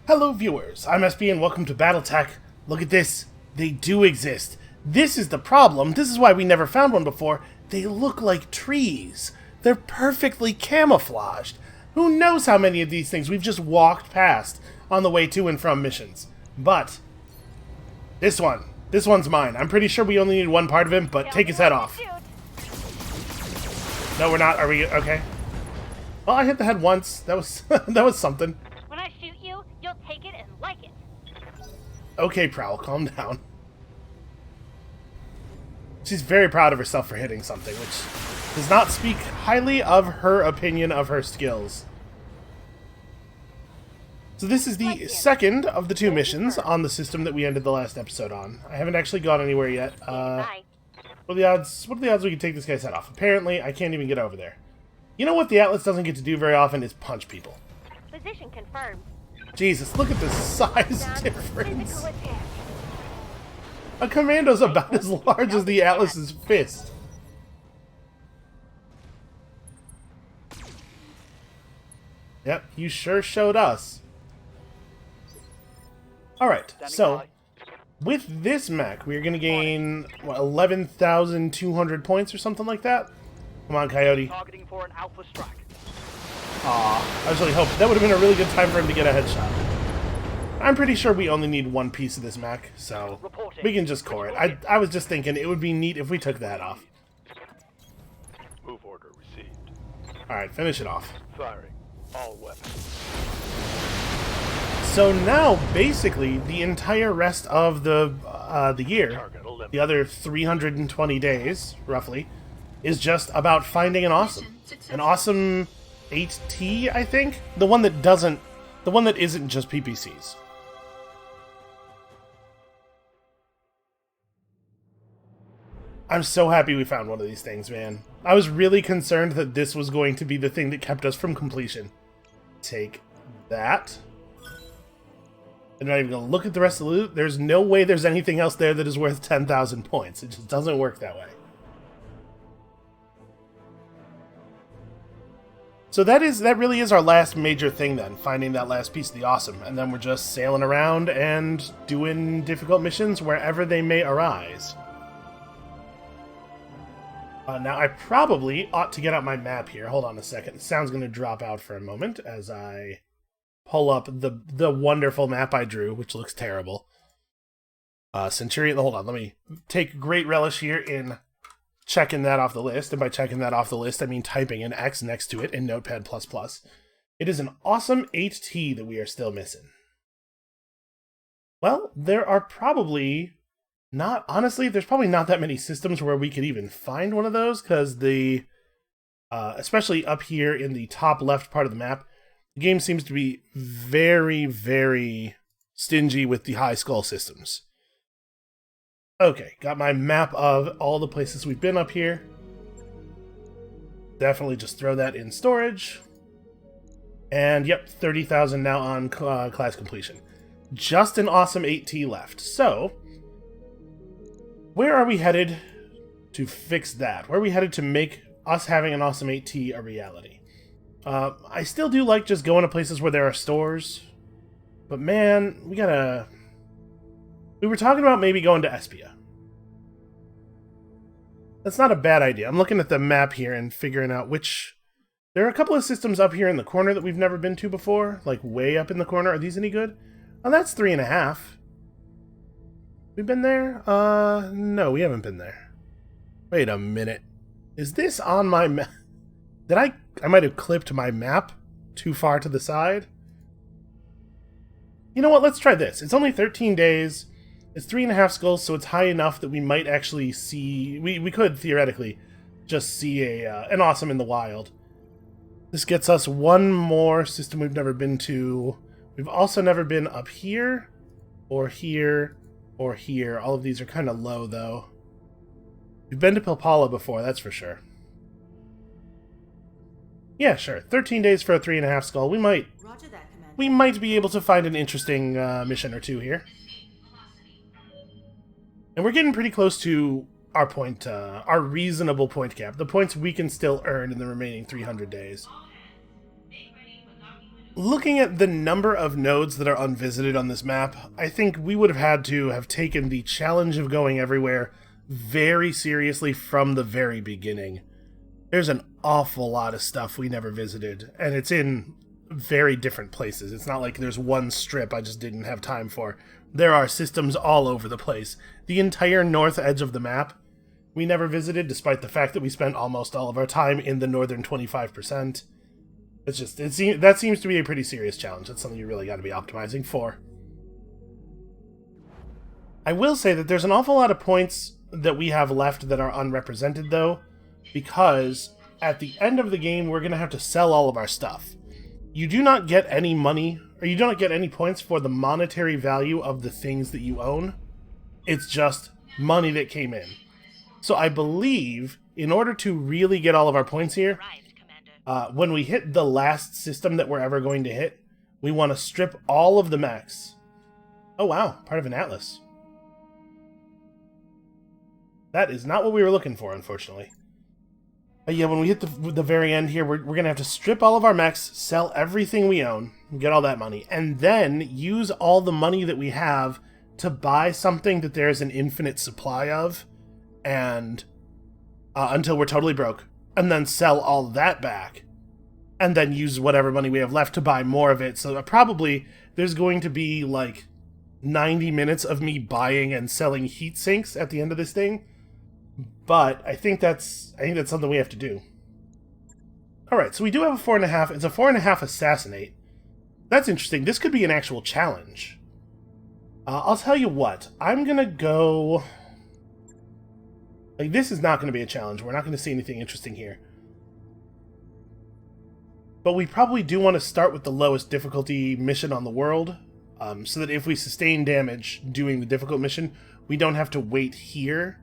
Hello viewers, I'm SB and welcome to BattleTech. Look at this. They do exist. This is the problem. This is why we never found one before. They look like trees. They're perfectly camouflaged. Who knows how many of these things we've just walked past on the way to and from missions. But this one's mine. I'm pretty sure we only need one part of him, but take his head off. No, we're not. Are we okay? Well, I hit the head once. That was that was something. When I shoot you, you'll take it and like it. Okay, Prowl, calm down. She's very proud of herself for hitting something, which does not speak highly of her opinion of her skills. So this is the second of the two missions on the system that we ended the last episode on. I haven't actually gone anywhere yet. What are the odds we can take this guy's head off? Apparently, I can't even get over there. You know what the Atlas doesn't get to do very often is punch people. Position confirmed. Jesus, look at the size difference. A commando's about as large as the Atlas's fist. Yep, you sure showed us. Alright, so with this mech, we're going to gain, what, 11,200 points or something like that? Come on, Coyote. Targeting for an alpha strike. Aw, I was really hoping that would have been a really good time for him to get a headshot. I'm pretty sure we only need one piece of this mech, so we can just core it. I was just thinking it would be neat if we took that off. Move order received. Alright, finish it off. Firing all weapons. So now, basically, the entire rest of the year, the other 320 days, roughly, is just about finding an awesome 8T, I think? The one that isn't just PPCs. I'm so happy we found one of these things, man. I was really concerned that this was going to be the thing that kept us from completion. Take that. I'm not even going to look at the rest of the loot. There's no way there's anything else there that is worth 10,000 points. It just doesn't work that way. So that really is our last major thing then, finding that last piece of the awesome. And then we're just sailing around and doing difficult missions wherever they may arise. Now, I probably ought to get out my map here. Hold on a second. The sound's going to drop out for a moment as I pull up the wonderful map I drew, which looks terrible. Centurion, hold on. Let me take great relish here in checking that off the list. And by checking that off the list, I mean typing an X next to it in Notepad++. It is an awesome 8T that we are still missing. Well, there are probably... honestly, there's probably not that many systems where we could even find one of those, because especially up here in the top left part of the map, the game seems to be very, very stingy with the high skull systems. Okay, got my map of all the places we've been up here. Definitely just throw that in storage. And yep, 30,000 now on class completion. Just an awesome 8T left. So... where are we headed to fix that? Where are we headed to make us having an awesome 8T a reality? I still do like just going to places where there are stores. But man, we were talking about maybe going to Espia. That's not a bad idea. I'm looking at the map here and figuring out which... there are a couple of systems up here in the corner that we've never been to before. Like way up in the corner. Are these any good? Oh, that's 3.5. We've been there? No, we haven't been there. Wait a minute. Is this on my map? Did I might have clipped my map too far to the side. You know what? Let's try this. It's only 13 days. It's 3.5 skulls, so it's high enough that we might actually see... We could, theoretically, just see an awesome in the wild. This gets us one more system we've never been to. We've also never been up here, or here, or here. All of these are kind of low, though. We've been to Pilpala before, that's for sure. Yeah, sure. 13 days for a 3.5 skull. We might be able to find an interesting mission or two here. And we're getting pretty close to our point, our reasonable point cap. The points we can still earn in the remaining 300 days. Looking at the number of nodes that are unvisited on this map, I think we would have had to have taken the challenge of going everywhere very seriously from the very beginning. There's an awful lot of stuff we never visited, and it's in very different places. It's not like there's one strip I just didn't have time for. There are systems all over the place. The entire north edge of the map we never visited, despite the fact that we spent almost all of our time in the northern 25%. That seems to be a pretty serious challenge. That's something you really got to be optimizing for. I will say that there's an awful lot of points that we have left that are unrepresented, though, because at the end of the game, we're going to have to sell all of our stuff. You do not get any money, or you do not get any points for the monetary value of the things that you own. It's just money that came in. So I believe, in order to really get all of our points here, when we hit the last system that we're ever going to hit, we want to strip all of the mechs. Oh wow, part of an atlas. That is not what we were looking for, unfortunately. But yeah, when we hit the very end here, we're going to have to strip all of our mechs, sell everything we own, get all that money, and then use all the money that we have to buy something that there's an infinite supply of, and until we're totally broke. And then sell all that back, and then use whatever money we have left to buy more of it. So probably there's going to be like 90 minutes of me buying and selling heat sinks at the end of this thing. But I think that's something we have to do. Alright, so we do have a 4.5. It's a 4.5 assassinate. That's interesting. This could be an actual challenge. I'll tell you what. I'm gonna go... Like, this is not going to be a challenge. We're not going to see anything interesting here. But we probably do want to start with the lowest difficulty mission on the world, so that if we sustain damage doing the difficult mission, we don't have to wait here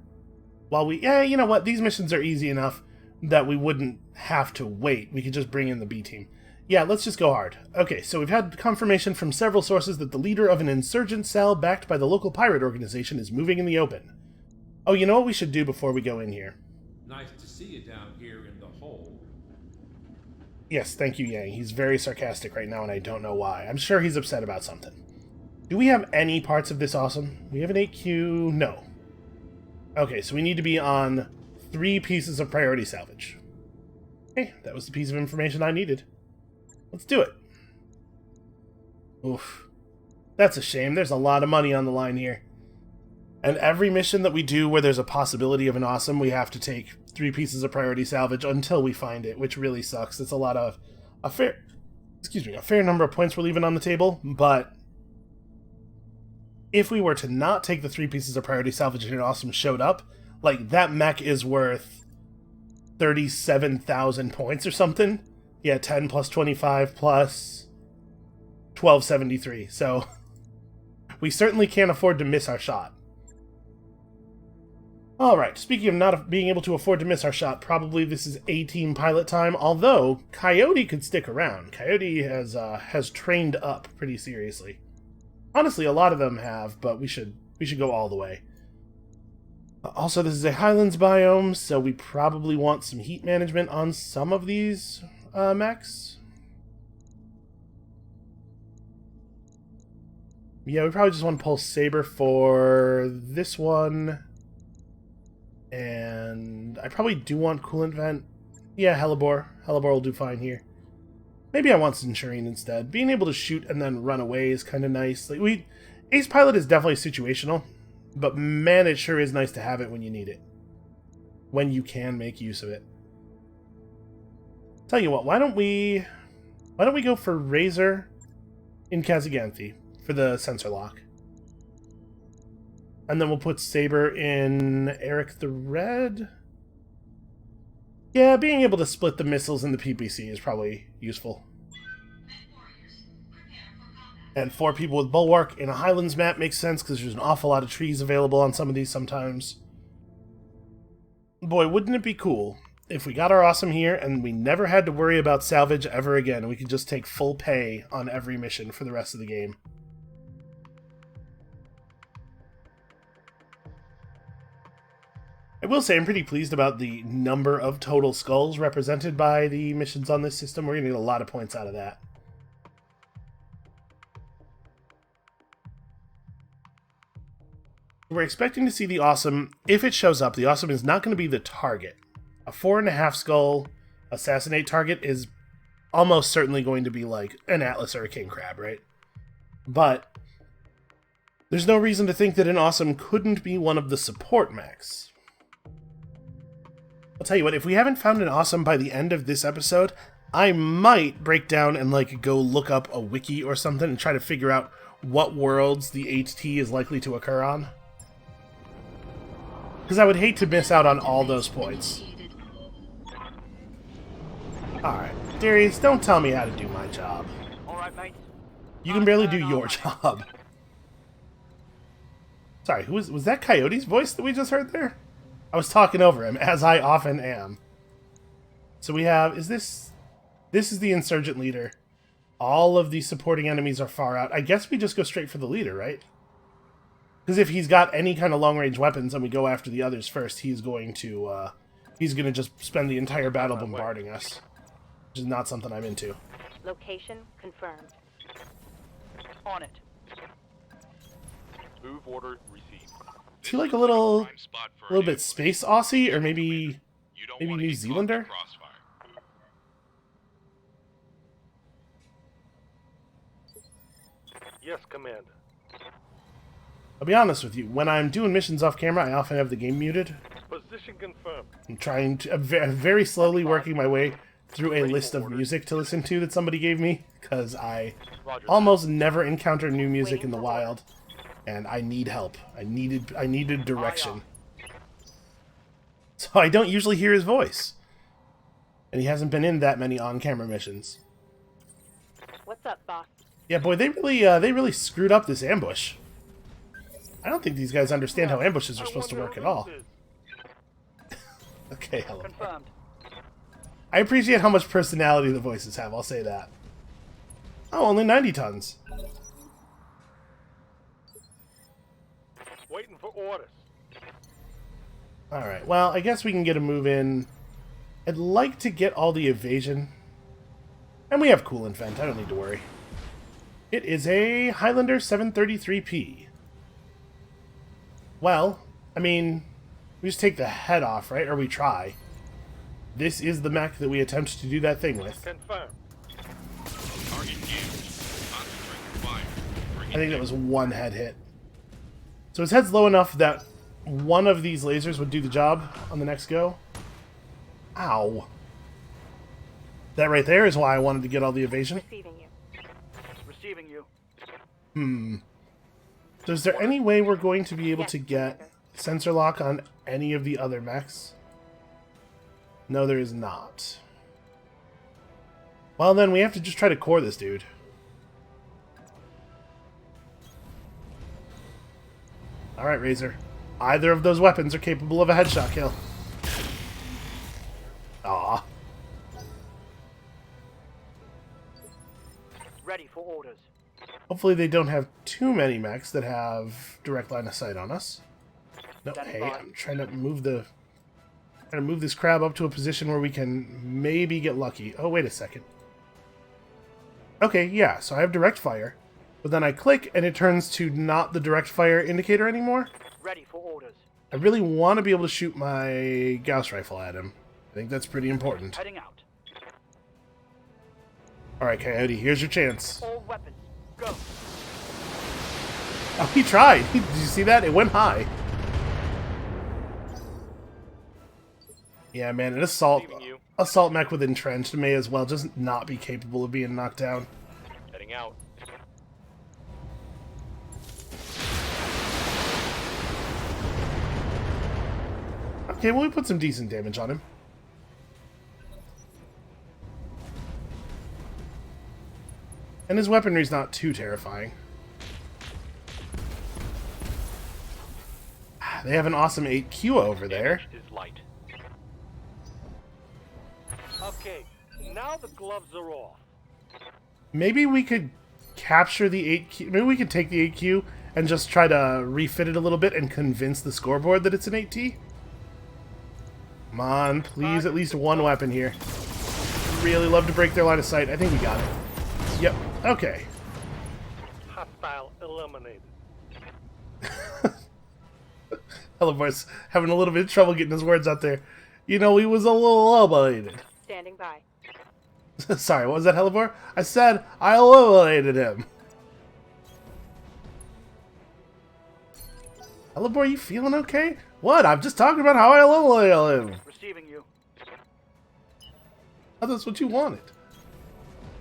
while we... Yeah, you know what? These missions are easy enough that we wouldn't have to wait. We could just bring in the B team. Yeah, let's just go hard. Okay, so we've had confirmation from several sources that the leader of an insurgent cell backed by the local pirate organization is moving in the open. Oh, you know what we should do before we go in here? Nice to see you down here in the hole. Yes, thank you, Yang. He's very sarcastic right now, and I don't know why. I'm sure he's upset about something. Do we have any parts of this awesome? We have an 8Q? No. Okay, so we need to be on 3 pieces of priority salvage. Okay, that was the piece of information I needed. Let's do it. Oof. That's a shame. There's a lot of money on the line here. And every mission that we do where there's a possibility of an awesome, we have to take 3 pieces of priority salvage until we find it, which really sucks. It's a fair number of points we're leaving on the table, but if we were to not take the 3 pieces of priority salvage and an awesome showed up, like, that mech is worth 37,000 points or something. Yeah, 10 plus 25 plus 1273. So we certainly can't afford to miss our shot. Alright, speaking of not being able to afford to miss our shot, probably this is A-Team pilot time, although Coyote could stick around. Coyote has trained up pretty seriously. Honestly, a lot of them have, but we should go all the way. Also, this is a Highlands biome, so we probably want some heat management on some of these mechs. Yeah, we probably just want to pull Saber for this one. And I probably do want Coolant Vent. Yeah, Hellebore. Hellebore will do fine here. Maybe I want Centurion instead. Being able to shoot and then run away is kind of nice. Like, Ace Pilot is definitely situational, but man, it sure is nice to have it when you need it. When you can make use of it. Tell you what, why don't we go for Razor in Kazaganthe for the sensor lock? And then we'll put Saber in Eric the Red. Yeah, being able to split the missiles in the PPC is probably useful. And 4 people with Bulwark in a Highlands map makes sense because there's an awful lot of trees available on some of these sometimes. Boy, wouldn't it be cool if we got our awesome here and we never had to worry about salvage ever again. We could just take full pay on every mission for the rest of the game. I will say I'm pretty pleased about the number of total skulls represented by the missions on this system. We're going to get a lot of points out of that. We're expecting to see the Awesome. If it shows up, the Awesome is not going to be the target. A 4.5 skull assassinate target is almost certainly going to be like an Atlas or a King Crab, right? But there's no reason to think that an Awesome couldn't be one of the support mechs. I'll tell you what, if we haven't found an Awesome by the end of this episode, I might break down and like go look up a wiki or something and try to figure out what worlds the 8T is likely to occur on. Because I would hate to miss out on all those points. Alright, Darius, don't tell me how to do my job. Alright, mate. You can barely do your job. Sorry, was that Coyote's voice that we just heard there? I was talking over him, as I often am. So we have, this is the insurgent leader. All of the supporting enemies are far out. I guess we just go straight for the leader, right? Because if he's got any kind of long-range weapons and we go after the others first, he's going to just spend the entire battle bombarding us. Which is not something I'm into. Location confirmed. On it. Move order received. Is he like a little bit space Aussie, or maybe New Zealander? Yes, Commander. I'll be honest with you, when I'm doing missions off camera, I often have the game muted. Position confirmed. I'm trying to, I'm very slowly working my way through a list of music to listen to that somebody gave me, because I almost never encounter new music in the wild, and I need help. I needed direction. So I don't usually hear his voice. And he hasn't been in that many on-camera missions. What's up, boss? Yeah, boy, they really screwed up this ambush. I don't think these guys understand how ambushes are supposed to work at all. Okay, hello. Confirmed. I appreciate how much personality the voices have, I'll say that. Oh, only 90 tons. Waiting for orders. Alright, well, I guess we can get a move in. I'd like to get all the evasion. And we have coolant vent, I don't need to worry. It is a Highlander 733P. Well, I mean, we just take the head off, right? Or we try. This is the mech that we attempt to do that thing with. Confirmed. I think that was one head hit. So his head's low enough that one of these lasers would do the job on the next go. Ow. That right there is why I wanted to get all the evasion. Receiving you. Receiving you. So is there any way we're going to be able to get sensor lock on any of the other mechs? No, there is not. Well, then we have to just try to core this dude. Alright, Razor. Either of those weapons are capable of a headshot kill. Aw. Ready for orders. Hopefully they don't have too many mechs that have direct line of sight on us. No, hey, I'm trying to move this crab up to a position where we can maybe get lucky. Oh, wait a second. Okay, yeah, so I have direct fire. But then I click and it turns to not the direct fire indicator anymore. Ready for orders. I really want to be able to shoot my Gauss rifle at him. I think that's pretty important. Heading out. Alright, Coyote, here's your chance. All weapons. Go. Oh, he tried. Did you see that? It went high. Yeah, man, an assault mech with entrenched may as well just not be capable of being knocked down. Heading out. Okay, well, we put some decent damage on him. And his weaponry's not too terrifying. They have an awesome 8Q over there. Is light. Okay, now the gloves are off. Maybe we could capture the 8Q. Maybe we could take the 8Q and just try to refit it a little bit and convince the scoreboard that it's an 8T. Come on, please, at least one weapon here. Really love to break their line of sight. I think we got it. Yep, okay. Hostile eliminated. Helibor's having a little bit of trouble getting his words out there. You know, he was a little elevated. Standing by. Sorry, what was that, Helibor? I said I eliminated him. Helibor, you feeling okay? What? I'm just talking about how I eliminated him. Receiving you. Oh, that's what you wanted.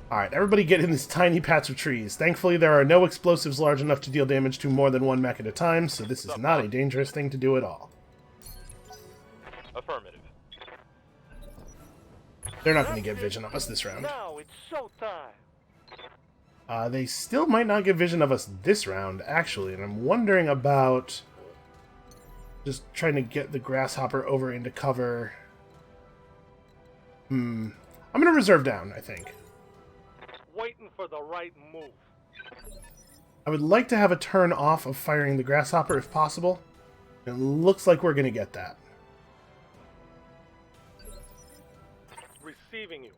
Alright, everybody get in this tiny patch of trees. Thankfully, there are no explosives large enough to deal damage to more than one mech at a time, so this is not a dangerous thing to do at all. Affirmative. They're not going to get vision of us this round. Now it's showtime. They still might not get vision of us this round, actually, and I'm wondering about just trying to get the grasshopper over into cover. I'm going to reserve down, I think. Waiting for the right move. I would like to have a turn off of firing the grasshopper if possible. It looks like we're going to get that. Receiving you.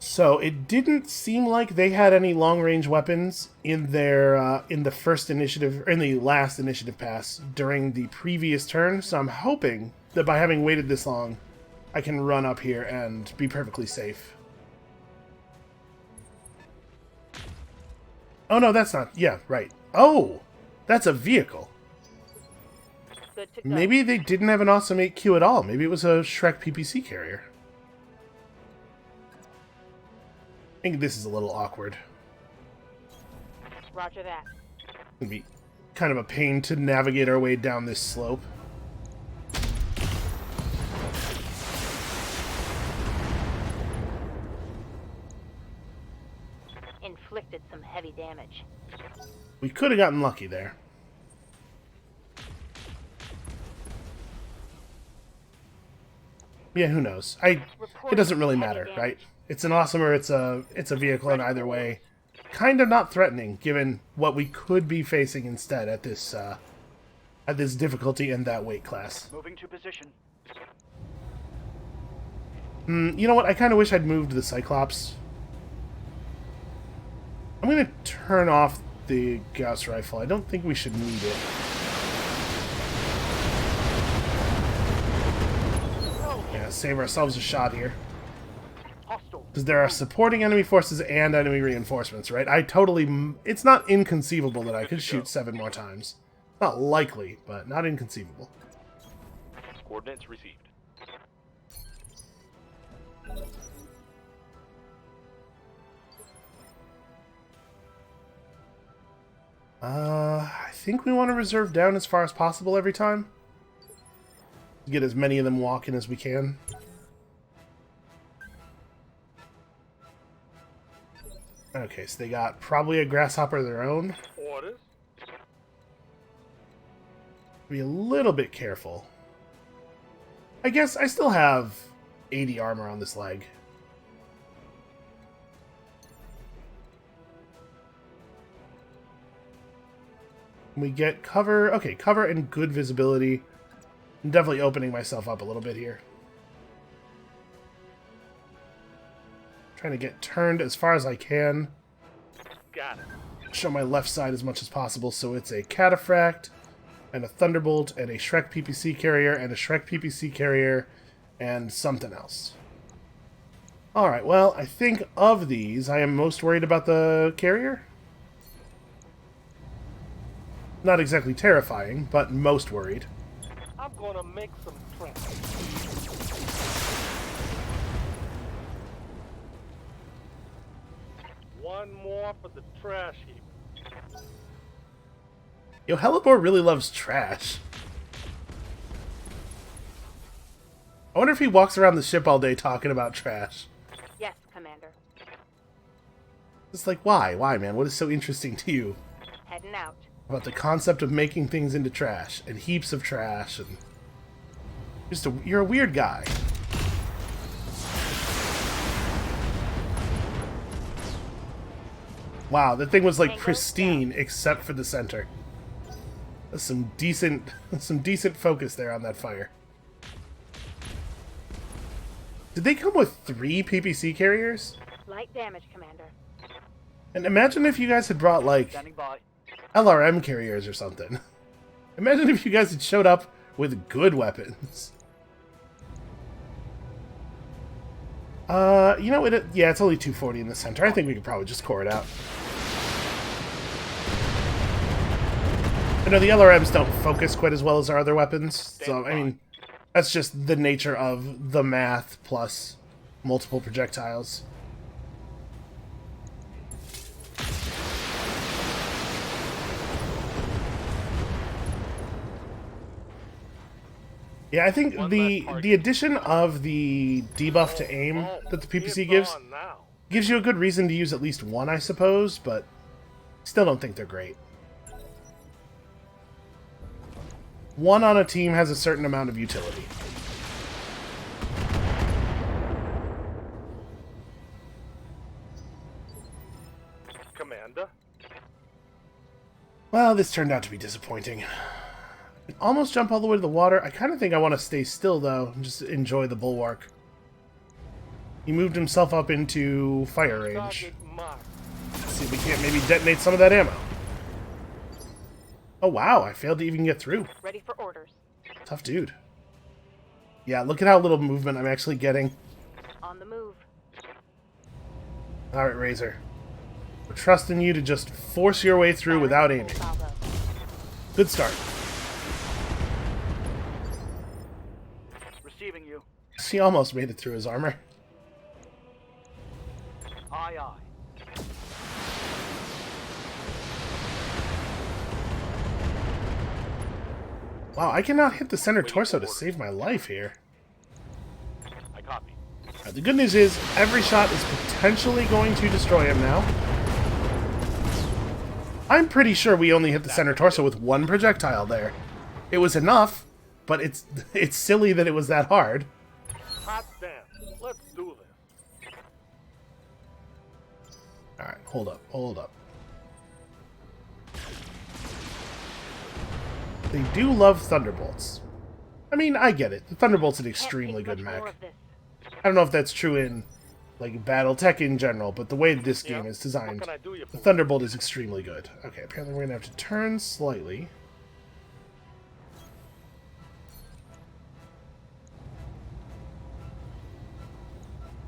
So it didn't seem like they had any long-range weapons in their in the first initiative or in the last initiative pass during the previous turn. So I'm hoping that by having waited this long, I can run up here and be perfectly safe. Oh no, that's not. Yeah, right. Oh, that's a vehicle. Good to go. Maybe they didn't have an awesome 8Q at all. Maybe it was a Shrek PPC carrier. I think this is a little awkward. Roger that. It'd be kind of a pain to navigate our way down this slope. Inflicted some heavy damage. We could have gotten lucky there. Yeah, who knows? It doesn't really matter, right? It's an awesome or it's a vehicle in either way. Kind of not threatening, given what we could be facing instead at this difficulty and that weight class. Moving to position. You know what? I kind of wish I'd moved the Cyclops. I'm going to turn off the Gauss rifle. I don't think we should need it. Yeah, save ourselves a shot here. Because there are supporting enemy forces and enemy reinforcements, right? It's not inconceivable that I could shoot 7 more times. Not likely, but not inconceivable. Coordinates received. I think we want to reserve down as far as possible every time. Get as many of them walking as we can. Okay, so they got probably a grasshopper of their own. Orders. Be a little bit careful. I guess I still have 80 armor on this leg. We get cover. Okay, cover and good visibility. I'm definitely opening myself up a little bit here. Trying to get turned as far as I can. Got it. Show my left side as much as possible, so it's a Cataphract, and a Thunderbolt, and a Shrek PPC carrier, and a Shrek PPC carrier, and something else. Alright, well, I think of these, I am most worried about the carrier. Not exactly terrifying, but most worried. I'm gonna make some tracks. One more for the trash heap. Yo, Helibor really loves trash. I wonder if he walks around the ship all day talking about trash. Yes, Commander. It's like, why? Why, man? What is so interesting to you Heading out. about the concept of making things into trash and heaps of trash and you're a weird guy. Wow, that thing was like pristine except for the center. That's some decent focus there on that fire. Did they come with 3 PPC carriers? Light damage, Commander. And imagine if you guys had brought like Standing by. LRM carriers or something. Imagine if you guys had showed up with good weapons. You know, yeah, it's only 240 in the center. I think we could probably just core it out. I know the LRMs don't focus quite as well as our other weapons, so, I mean, that's just the nature of the math plus multiple projectiles. Yeah, I think the addition of the debuff to aim that the PPC gives you a good reason to use at least one, I suppose, but still don't think they're great. One on a team has a certain amount of utility. Commander. Well, this turned out to be disappointing. Almost jump all the way to the water. I kind of think I want to stay still, though, and just enjoy the bulwark. He moved himself up into fire range. Let's see if we can't maybe detonate some of that ammo. Oh, wow. I failed to even get through. Ready for orders. Tough dude. Yeah, look at how little movement I'm actually getting. On the move. Alright, Razor. We're trusting you to just force your way through without aiming. Good start. Receiving you. He almost made it through his armor. Aye, aye. Wow, I cannot hit the center torso to save my life here. I copy. The good news is, every shot is potentially going to destroy him now. I'm pretty sure we only hit the center torso with one projectile there. It was enough, but it's silly that it was that hard. Hot damn. Let's do this. Alright, hold up, hold up. They do love Thunderbolts. I mean, I get it. The Thunderbolt's an extremely good mech. I don't know if that's true in, like, BattleTech in general, but the way this game is designed, the Thunderbolt is extremely good. Okay, apparently we're going to have to turn slightly.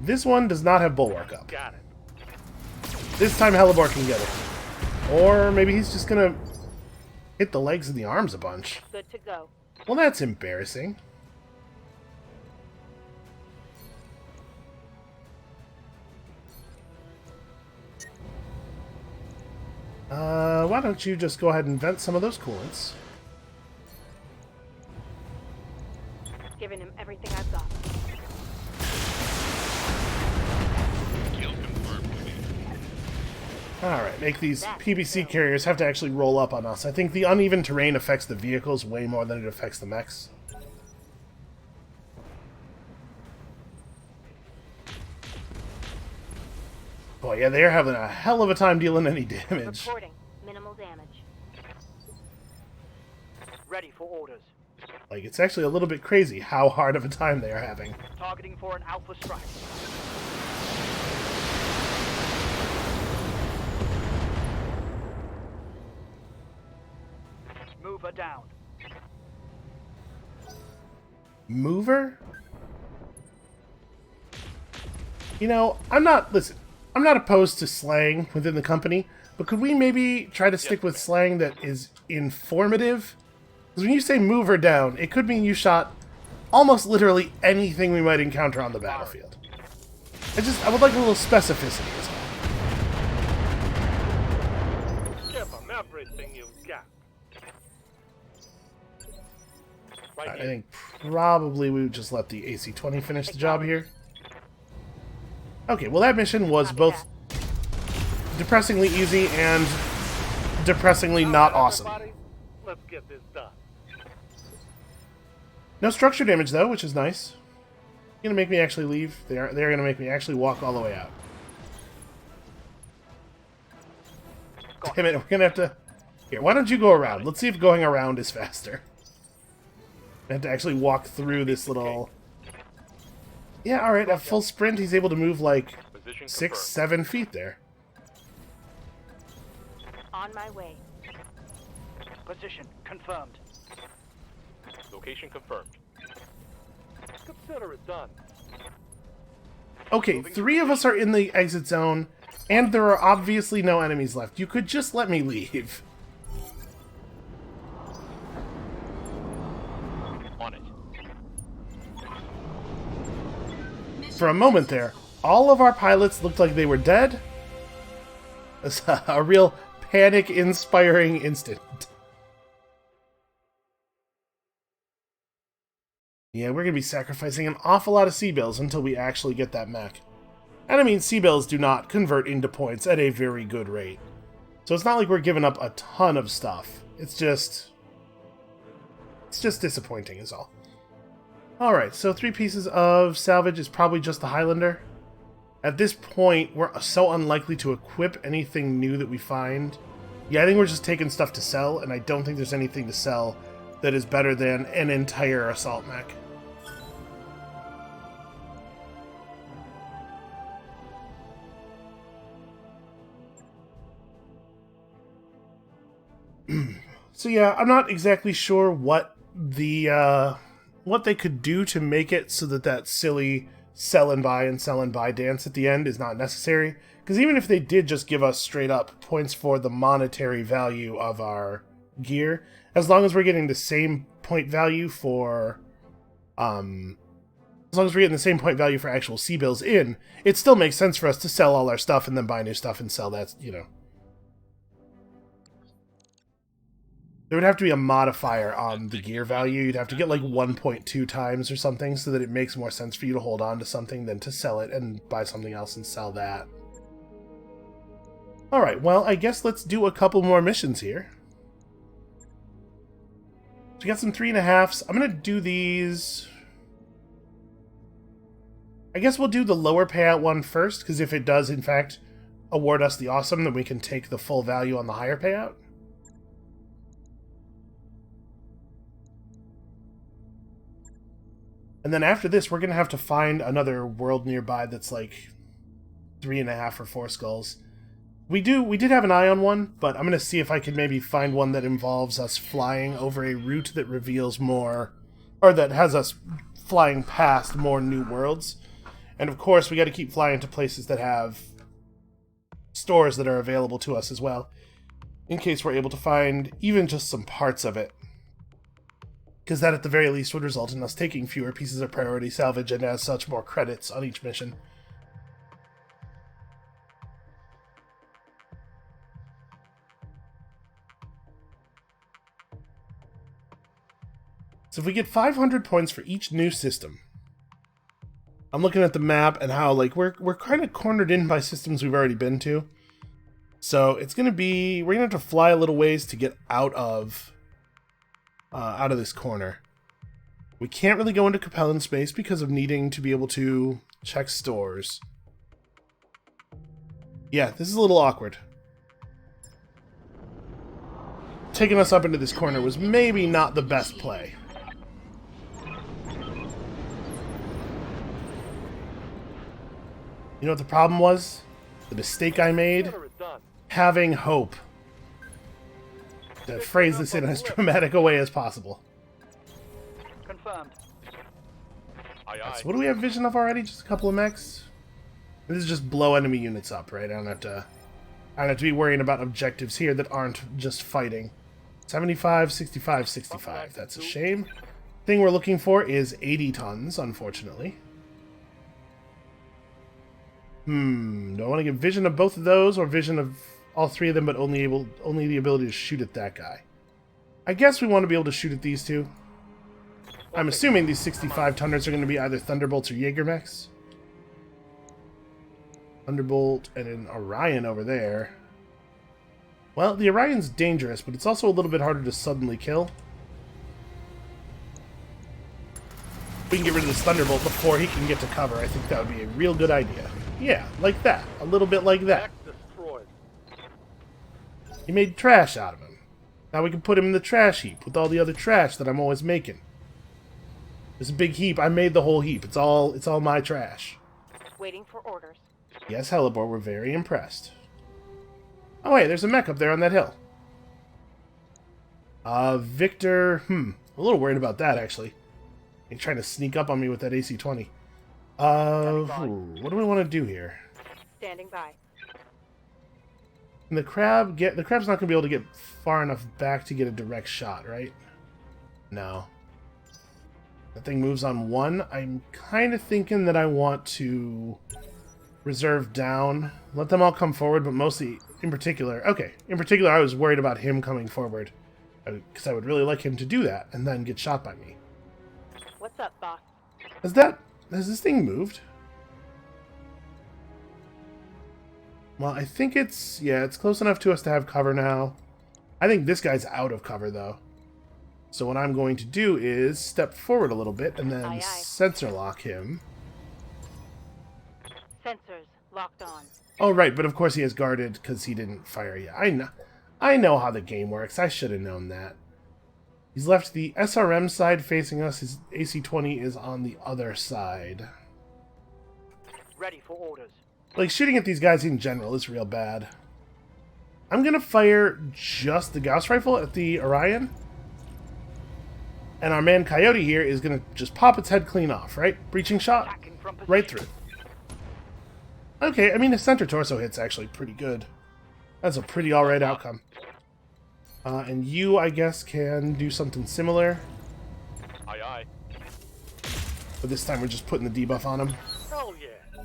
This one does not have Bulwark up. Got it. This time Hellebore can get it. Or maybe he's just going to hit the legs and the arms a bunch. Good to go. Well, that's embarrassing. Why don't you just go ahead and vent some of those coolants? Giving him everything I've got. Alright, make these PBC carriers have to actually roll up on us. I think the uneven terrain affects the vehicles way more than it affects the mechs. Boy, yeah, they're having a hell of a time dealing any damage. Reporting. Minimal damage. Ready for orders. Like, it's actually a little bit crazy how hard of a time they are having. Targeting for an alpha strike. Mover down. Mover? You know, I'm not opposed to slang within the company, but could we maybe try to stick with slang that is informative? Because when you say mover down, it could mean you shot almost literally anything we might encounter on the battlefield. I would like a little specificity as well. Give them everything you've got. I think probably we would just let the AC-20 finish the job here. Okay, well that mission was both depressingly easy and depressingly not awesome. Let's get this done. No structure damage though, which is nice. Gonna make me actually leave. They're gonna make me actually walk all the way out. Damn it, we're gonna have to... Here, why don't you go around? Let's see if going around is faster. I have to actually walk through this little... Yeah, alright, at full sprint he's able to move like 6-7 feet there. On my way. Position confirmed. Location confirmed. Consider it done. Okay, 3 of us are in the exit zone, and there are obviously no enemies left. You could just let me leave. On it. For a moment there, all of our pilots looked like they were dead. It's a real panic-inspiring instant. Yeah, we're going to be sacrificing an awful lot of C-bills until we actually get that mech. And I mean, C-bills do not convert into points at a very good rate. So it's not like we're giving up a ton of stuff. It's just disappointing is all. Alright, so 3 pieces of salvage is probably just the Highlander. At this point, we're so unlikely to equip anything new that we find. Yeah, I think we're just taking stuff to sell, and I don't think there's anything to sell that is better than an entire assault mech. So yeah, I'm not exactly sure what what they could do to make it so that that silly sell and buy dance at the end is not necessary. Because even if they did just give us straight up points for the monetary value of our gear, as long as we're getting the same point value for actual C-bills in, it still makes sense for us to sell all our stuff and then buy new stuff and sell that, you know. There would have to be a modifier on the gear value. You'd have to get like 1.2 times or something so that it makes more sense for you to hold on to something than to sell it and buy something else and sell that. Alright, well, I guess let's do a couple more missions here. So we got some 3.5s. I'm going to do these... I guess we'll do the lower payout one first, because if it does, in fact, award us the awesome, then we can take the full value on the higher payout. And then after this, we're going to have to find another world nearby that's like 3.5 or 4 skulls. We did have an eye on one, but I'm going to see if I can maybe find one that involves us flying over a route that reveals more, or that has us flying past more new worlds. And of course, we got to keep flying to places that have stores that are available to us as well, in case we're able to find even just some parts of it. Because that at the very least would result in us taking fewer pieces of priority salvage and as such more credits on each mission. So if we get 500 points for each new system, I'm looking at the map and how like we're kind of cornered in by systems we've already been to. So it's gonna be we're gonna have to fly a little ways to get out of this corner. We can't really go into Capellan space because of needing to be able to check stores. Yeah, this is a little awkward. Taking us up into this corner was maybe not the best play. You know what the problem was? The mistake I made? Consider it done. Having hope. To phrase this in as dramatic a way as possible. Confirmed. Aye, aye. So what do we have vision of already? Just a couple of mechs? This is just blow enemy units up, right? I don't have to be worrying about objectives here that aren't just fighting. 75, 65, 65. That's a shame. Thing we're looking for is 80 tons, unfortunately. Do I want to get vision of both of those, or vision of all 3 of them, but only the ability to shoot at that guy? I guess we want to be able to shoot at these 2. I'm assuming these 65-tonners are going to be either Thunderbolts or Jaeger mechs. Thunderbolt and an Orion over there. Well, the Orion's dangerous, but it's also a little bit harder to suddenly kill. If we can get rid of this Thunderbolt before he can get to cover, I think that would be a real good idea. Yeah, like that. A little bit like that. Mech destroyed. He made trash out of him. Now we can put him in the trash heap with all the other trash that I'm always making. There's a big heap. I made the whole heap. It's all my trash. Waiting for orders. Yes, Helibor, we're very impressed. Oh wait, there's a mech up there on that hill. Victor, a little worried about that, actually. He's trying to sneak up on me with that AC-20. What do we want to do here? Standing by. Can the crab's not going to be able to get far enough back to get a direct shot, right? No. That thing moves on 1. I'm kind of thinking that I want to reserve down. Let them all come forward, but mostly, in particular... Okay, in particular, I was worried about him coming forward. Because I would really like him to do that, and then get shot by me. What's up, boss? Has this thing moved? Well, I think it's close enough to us to have cover now. I think this guy's out of cover, though. So what I'm going to do is step forward a little bit and then Aye, aye. sensor lock him. Sensors locked on. Oh, right, but of course he has guarded because he didn't fire yet. I know how the game works. I should have known that. He's left the SRM side facing us. His AC-20 is on the other side. Ready for orders. Like, shooting at these guys in general is real bad. I'm going to fire just the Gauss rifle at the Orion. And our man Coyote here is going to just pop its head clean off, right? Breaching shot, Attacking from position. right through. Okay, I mean, his center torso hit's actually pretty good. That's a pretty alright outcome. And you, I guess, can do something similar. Aye, aye. But this time we're just putting the debuff on him. Hell yeah.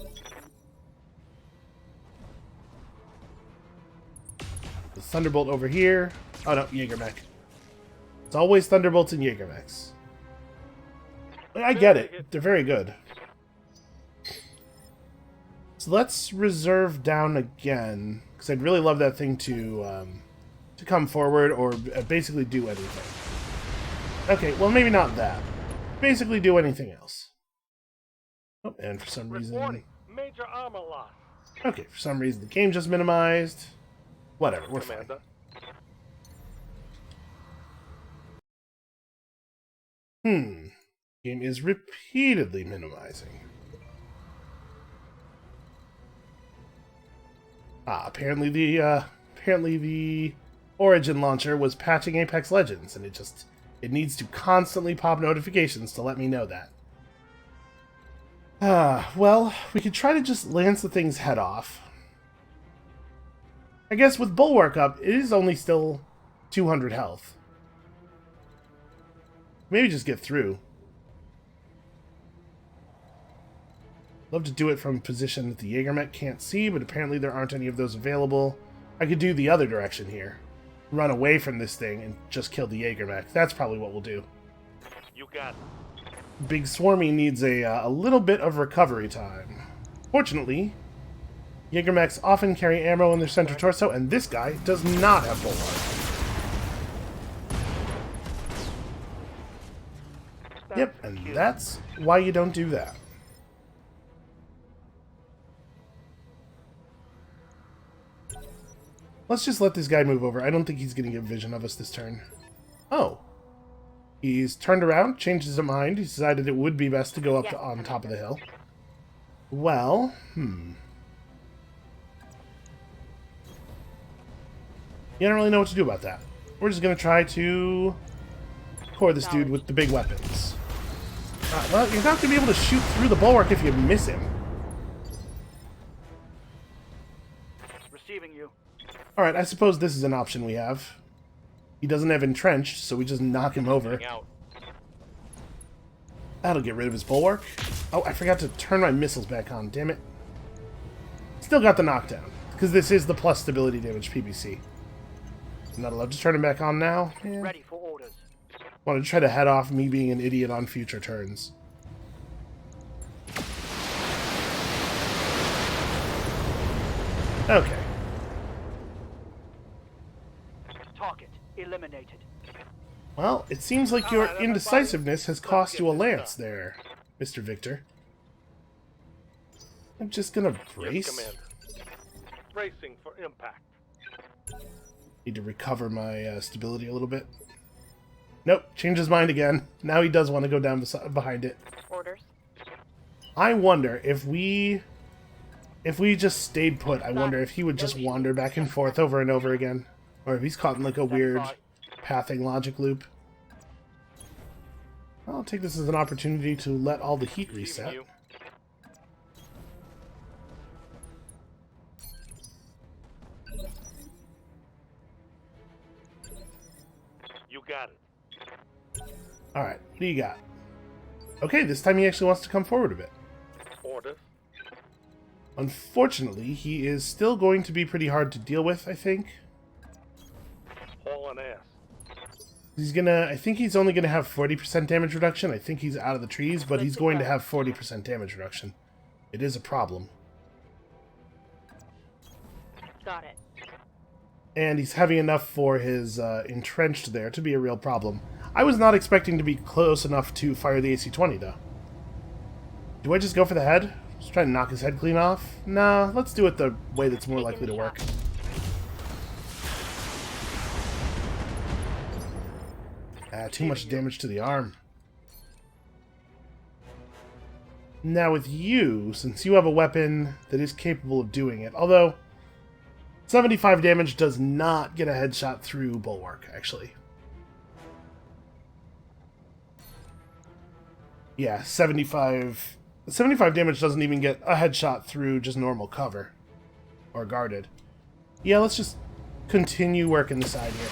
The Thunderbolt over here. Oh no, Jägermech. It's always Thunderbolts and Jägermechs. I get it. They're very good. So let's reserve down again, because I'd really love that thing to come forward or basically do anything. Okay, well maybe not that. Basically do anything else. Oh, and for some reason... Reporting. Major armor loss. Okay, for some reason the game just minimized. Whatever, we're fine. Commander. Game is repeatedly minimizing. Apparently the Origin launcher was patching Apex Legends, and it needs to constantly pop notifications to let me know that. Well, we could try to just lance the thing's head off. I guess with Bulwark up, it is only still 200 health. Maybe just get through. Love to do it from a position that the Jägermech can't see, but apparently there aren't any of those available. I could do the other direction here. Run away from this thing and just kill the Jägermech. That's probably what we'll do. You got it. Big Swarmy needs a little bit of recovery time. Fortunately, Jägermechs often carry ammo in their center torso, and this guy does not have Bulwark. Yep, and that's why you don't do that. Let's just let this guy move over. I don't think he's going to get vision of us this turn. Oh. He's turned around, changed his mind. He decided it would be best to go up on top of the hill. Well, You don't really know what to do about that. We're just going to try to core this dude with the big weapons. Well, you're not going to be able to shoot through the bulwark if you miss him. Receiving you. Alright, I suppose this is an option we have. He doesn't have entrenched, so we just knock him over. Out. That'll get rid of his bulwark. Oh, I forgot to turn my missiles back on, damn it. Still got the knockdown, because this is the plus stability damage PBC. I'm not allowed to turn him back on now. Yeah. Ready for orders. Want to try to head off me being an idiot on future turns. Okay. Target eliminated. Well, it seems like your indecisiveness has cost you a lance there, Mr. Victor. I'm just gonna brace. Yes, Commander. Bracing for impact. Need to recover my stability a little bit. Nope, changed his mind again. Now he does want to go down behind it. Orders. I wonder if we just stayed put, I wonder if he would just wander back and forth over and over again. Or if he's caught in like a weird pathing logic loop. I'll take this as an opportunity to let all the heat Receiving reset. you. You got it. Alright, what do you got? Okay, this time he actually wants to come forward a bit. Orders. Unfortunately, he is still going to be pretty hard to deal with, I think. Hauling ass. I think he's only gonna have 40% damage reduction. I think he's out of the trees, but he's going to have 40% damage reduction. It is a problem. Got it. And he's heavy enough for his entrenched there to be a real problem. I was not expecting to be close enough to fire the AC-20, though. Do I just go for the head? Just try to knock his head clean off? Nah, let's do it the way that's more likely to work. Too much damage to the arm. Now with you, since you have a weapon that is capable of doing it, although 75 damage does not get a headshot through Bulwark, actually. Yeah, 75 damage doesn't even get a headshot through just normal cover. Or guarded. Yeah, let's just continue working the side here.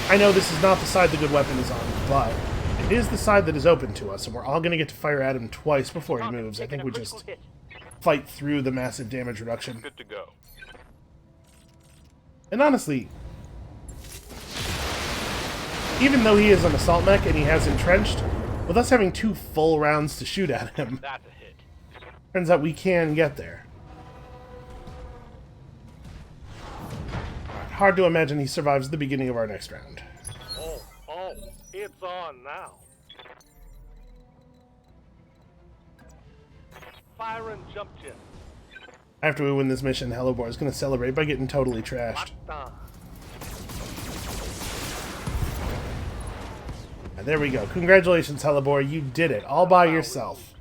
I know this is not the side the good weapon is on, but it is the side that is open to us, and we're all going to get to fire at him twice before he moves. I think we just fight through the massive damage reduction. Good to go. And honestly, even though he is an assault mech and he has entrenched, with us having 2 full rounds to shoot at him, That's a hit. turns out we can get there. Hard to imagine he survives the beginning of our next round. Oh, it's on now. Fire and jump jet. After we win this mission, Hellebore is going to celebrate by getting totally trashed. Locked on. And there we go. Congratulations, Hellebore. You did it all by yourself.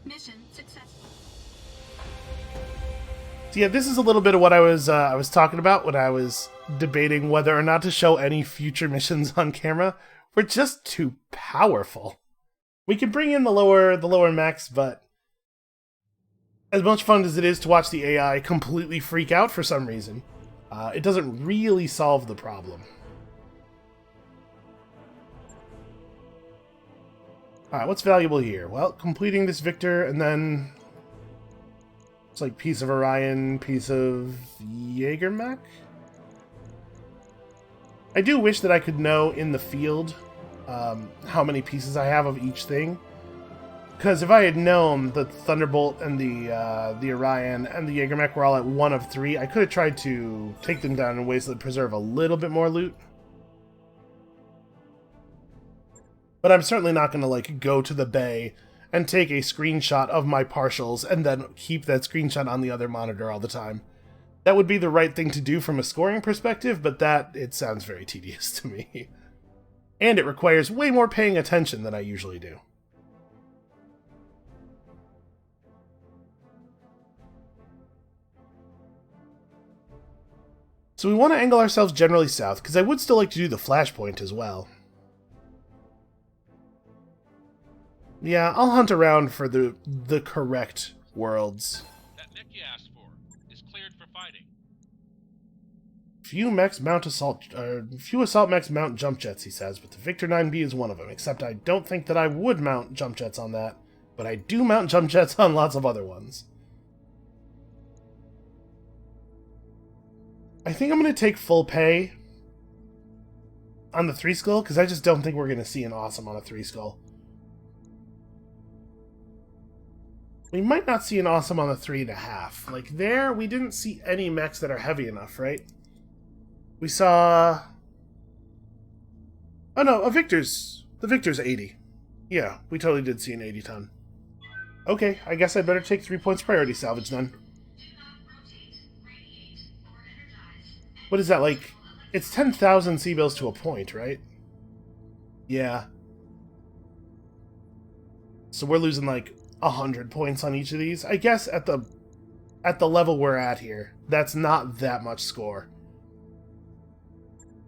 Mission successful. So yeah, this is a little bit of what I was talking about when I was debating whether or not to show any future missions on camera. We're just too powerful. We can bring in the lower mechs, but as much fun as it is to watch the AI completely freak out for some reason, it doesn't really solve the problem. Alright, what's valuable here? Well, completing this Victor, and then it's like piece of Orion, piece of Jägermech? I do wish that I could know in the field how many pieces I have of each thing. Because if I had known the Thunderbolt and the Orion and the Jägermech were all at 1 of 3, I could have tried to take them down in ways that preserve a little bit more loot. But I'm certainly not going to like go to the bay and take a screenshot of my partials and then keep that screenshot on the other monitor all the time. That would be the right thing to do from a scoring perspective, but it sounds very tedious to me. And it requires way more paying attention than I usually do. So we want to angle ourselves generally south, because I would still like to do the Flashpoint as well. Yeah, I'll hunt around for the correct worlds. That mech you asked for is cleared for fighting. Few assault mechs mount jump jets, he says, but the Victor 9B is one of them, except I don't think that I would mount jump jets on that, but I do mount jump jets on lots of other ones. I think I'm going to take full pay on the 3 skull, because I just don't think we're going to see an awesome on a 3 skull. We might not see an awesome on the 3.5. Like there, we didn't see any mechs that are heavy enough, right? We saw... Oh no, the Victor's 80. Yeah, we totally did see an 80 ton. Okay, I guess I better take 3 points priority salvage then. What is that, like? It's 10,000 C-bills to a point, right? Yeah. So we're losing like 100 points on each of these. I guess at the level we're at here, that's not that much score.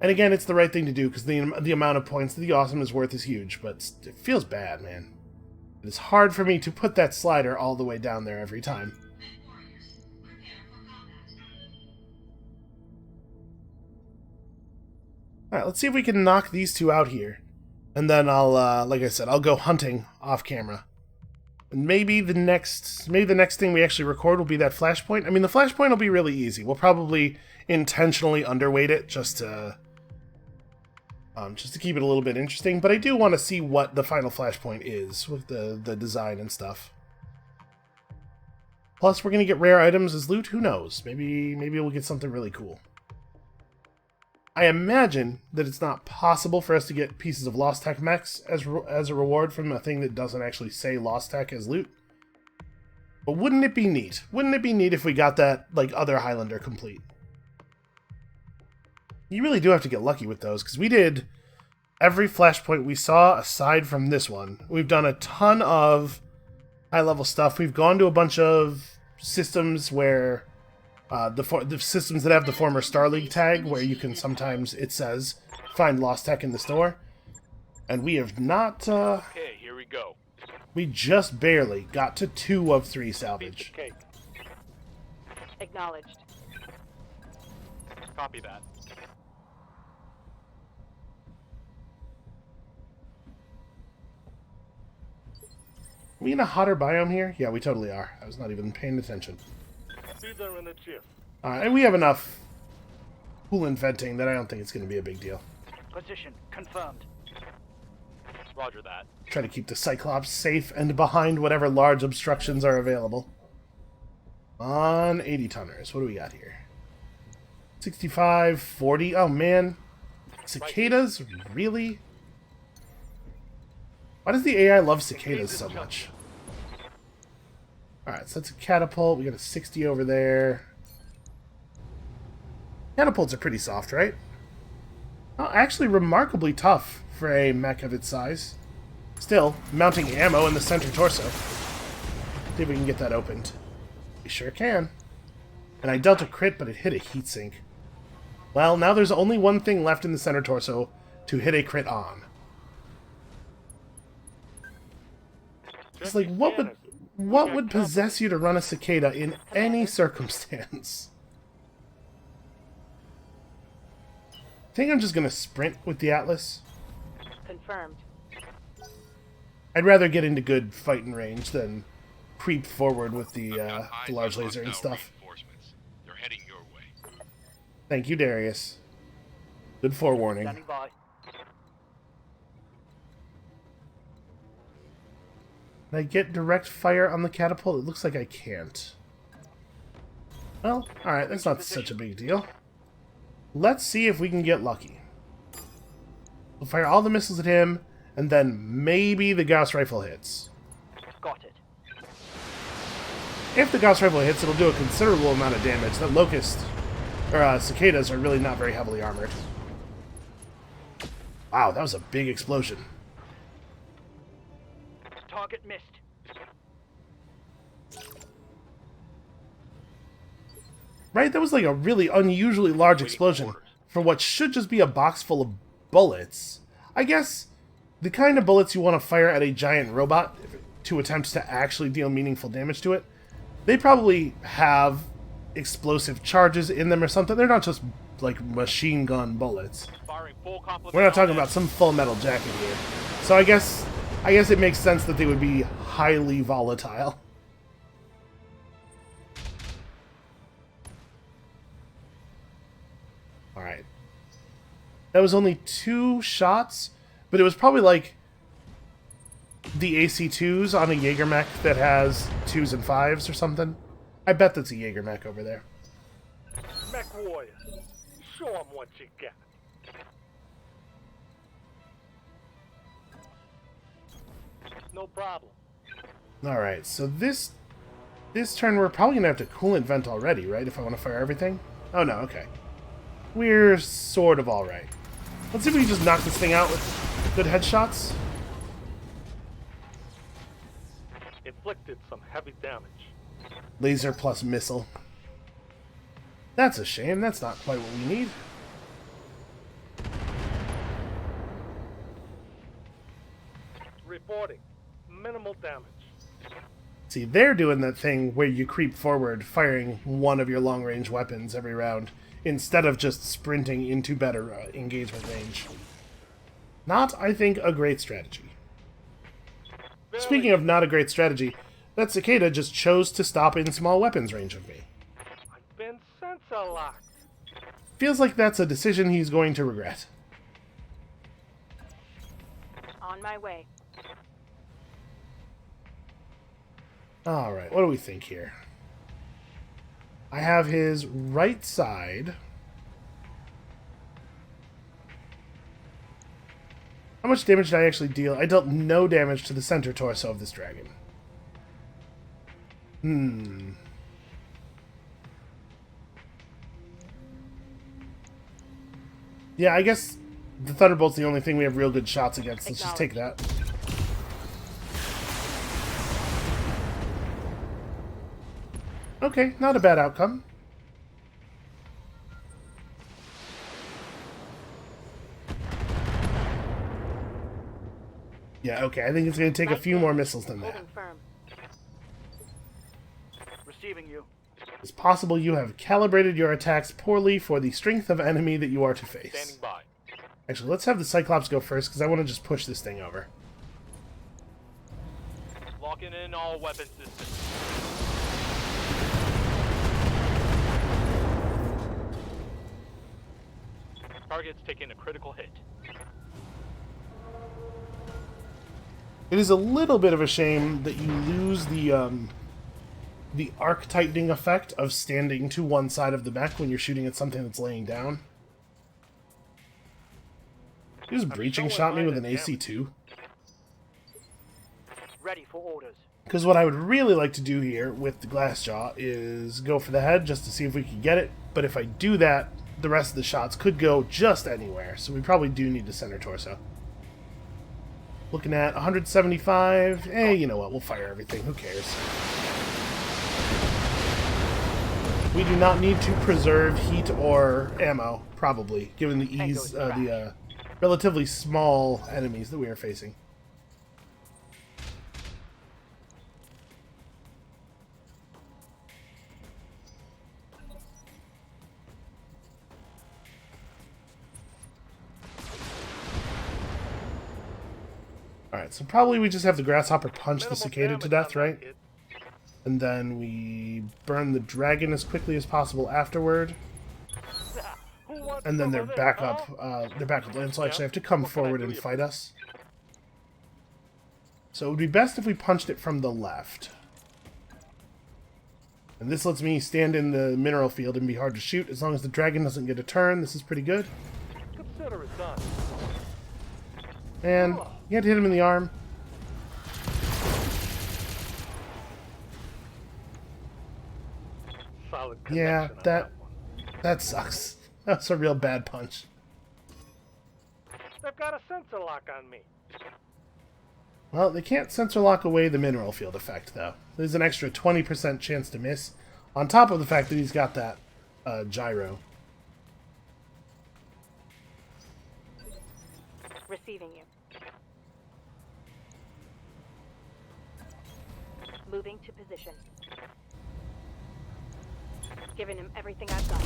And again, it's the right thing to do, because the amount of points that the awesome is worth is huge, but it feels bad, man. It is hard for me to put that slider all the way down there every time. Warriors, prepare for combat. Alright, let's see if we can knock these two out here. And then I'll, like I said, I'll go hunting off camera. And maybe the next thing we actually record will be that Flashpoint. I mean, the Flashpoint will be really easy. We'll probably intentionally underweight it just to keep it a little bit interesting. But I do want to see what the final Flashpoint is with the design and stuff. Plus, we're going to get rare items as loot. Who knows? Maybe we'll get something really cool. I imagine that it's not possible for us to get pieces of Lost Tech mechs as a reward from a thing that doesn't actually say Lost Tech as loot. But wouldn't it be neat? Wouldn't it be neat if we got that, like, other Highlander complete? You really do have to get lucky with those, because we did every Flashpoint we saw aside from this one. We've done a ton of high-level stuff. We've gone to a bunch of systems where... the systems that have the former Star League tag, where you can sometimes, it says, find Lost Tech in the store. And we have not, Okay, here we go. we just barely got to 2 of 3 Piece salvage. of cake. Acknowledged. Copy that. Are we in a hotter biome here? Yeah, we totally are. I was not even paying attention. Be there in a jiff. And we have enough coolant venting that I don't think it's going to be a big deal. Position confirmed. Roger that. Try to keep the Cyclops safe and behind whatever large obstructions are available. On 80 tonners. What do we got here? 65, 40. Oh, man. Cicadas? Really? Why does the AI love cicadas so much? Alright, so that's a catapult. We got a 60 over there. Catapults are pretty soft, right? Oh, actually remarkably tough for a mech of its size. Still, mounting ammo in the center torso. See if we can get that opened. We sure can. And I dealt a crit, but it hit a heatsink. Well, now there's only one thing left in the center torso to hit a crit on. It's like, what would possess you to run a cicada in any circumstance? I think I'm just going to sprint with the Atlas. Confirmed. I'd rather get into good fighting range than creep forward with the large laser and stuff. Reinforcements. They're heading your way. Thank you, Darius. Good forewarning. Standing by. Can I get direct fire on the catapult? It looks like I can't. Well, alright, that's not such a big deal. Let's see if we can get lucky. We'll fire all the missiles at him, and then maybe the Gauss rifle hits. Got it. If the Gauss rifle hits, it'll do a considerable amount of damage. That cicadas are really not very heavily armored. Wow, that was a big explosion. Target missed. Right? That was like a really unusually large explosion for what should just be a box full of bullets. I guess the kind of bullets you want to fire at a giant robot to attempt to actually deal meaningful damage to it, they probably have explosive charges in them or something. They're not just like machine gun bullets. Firing full complement. We're not talking about some full metal jacket here. So I guess it makes sense that they would be highly volatile. Alright. That was only 2 shots, but it was probably like the AC-2s on a Jaeger mech that has 2s and 5s or something. I bet that's a Jaeger mech over there. Mech warrior. Show 'em what you got. No problem. Alright, so this turn we're probably going to have to coolant vent already, right? If I want to fire everything? Oh no, okay. We're sort of alright. Let's see if we can just knock this thing out with good headshots. Inflicted some heavy damage. Laser plus missile. That's a shame. That's not quite what we need. reporting. Minimal damage. See, they're doing that thing where you creep forward, firing one of your long-range weapons every round, instead of just sprinting into better engagement range. Not, I think, a great strategy. Speaking of not a great strategy, that cicada just chose to stop in small weapons range of me. I've been sensor locked. Feels like that's a decision he's going to regret. On my way. Alright, what do we think here? I have his right side. How much damage did I actually deal? I dealt no damage to the center torso of this dragon. Yeah, I guess the Thunderbolt's the only thing we have real good shots against. Let's just take that. Okay, not a bad outcome. Yeah, okay, I think it's going to take a few more missiles than that. Holding firm. Receiving you. It's possible you have calibrated your attacks poorly for the strength of enemy that you are to face. Standing by. Actually, let's have the Cyclops go first, because I want to just push this thing over. Locking in all weapon systems. Target's taking a critical hit. It is a little bit of a shame that you lose the arc tightening effect of standing to one side of the mech when you're shooting at something that's laying down. He was breaching shot me with an AC-2. Ready for orders. Because what I would really like to do here with the Glassjaw is go for the head just to see if we can get it. But if I do that, the rest of the shots could go just anywhere. So we probably do need to center torso. Looking at 175. You know what? We'll fire everything. Who cares? We do not need to preserve heat or ammo, probably, given the ease, the relatively small enemies that we are facing. Alright, so probably we just have the Grasshopper punch the Cicada to death, right? And then we burn the dragon as quickly as possible afterward. And then their backup lance will actually have to come forward and fight us. So it would be best if we punched it from the left. And this lets me stand in the mineral field and be hard to shoot. As long as the dragon doesn't get a turn, this is pretty good. Consider it done. And you had to hit him in the arm. Solid Yeah, connection on that one. that sucks. That's a real bad punch. They've got a sensor lock on me. Well, they can't sensor lock away the mineral field effect, though. There's an extra 20% chance to miss, on top of the fact that he's got that gyro. Receiving you. Moving to position. Giving him everything I've got.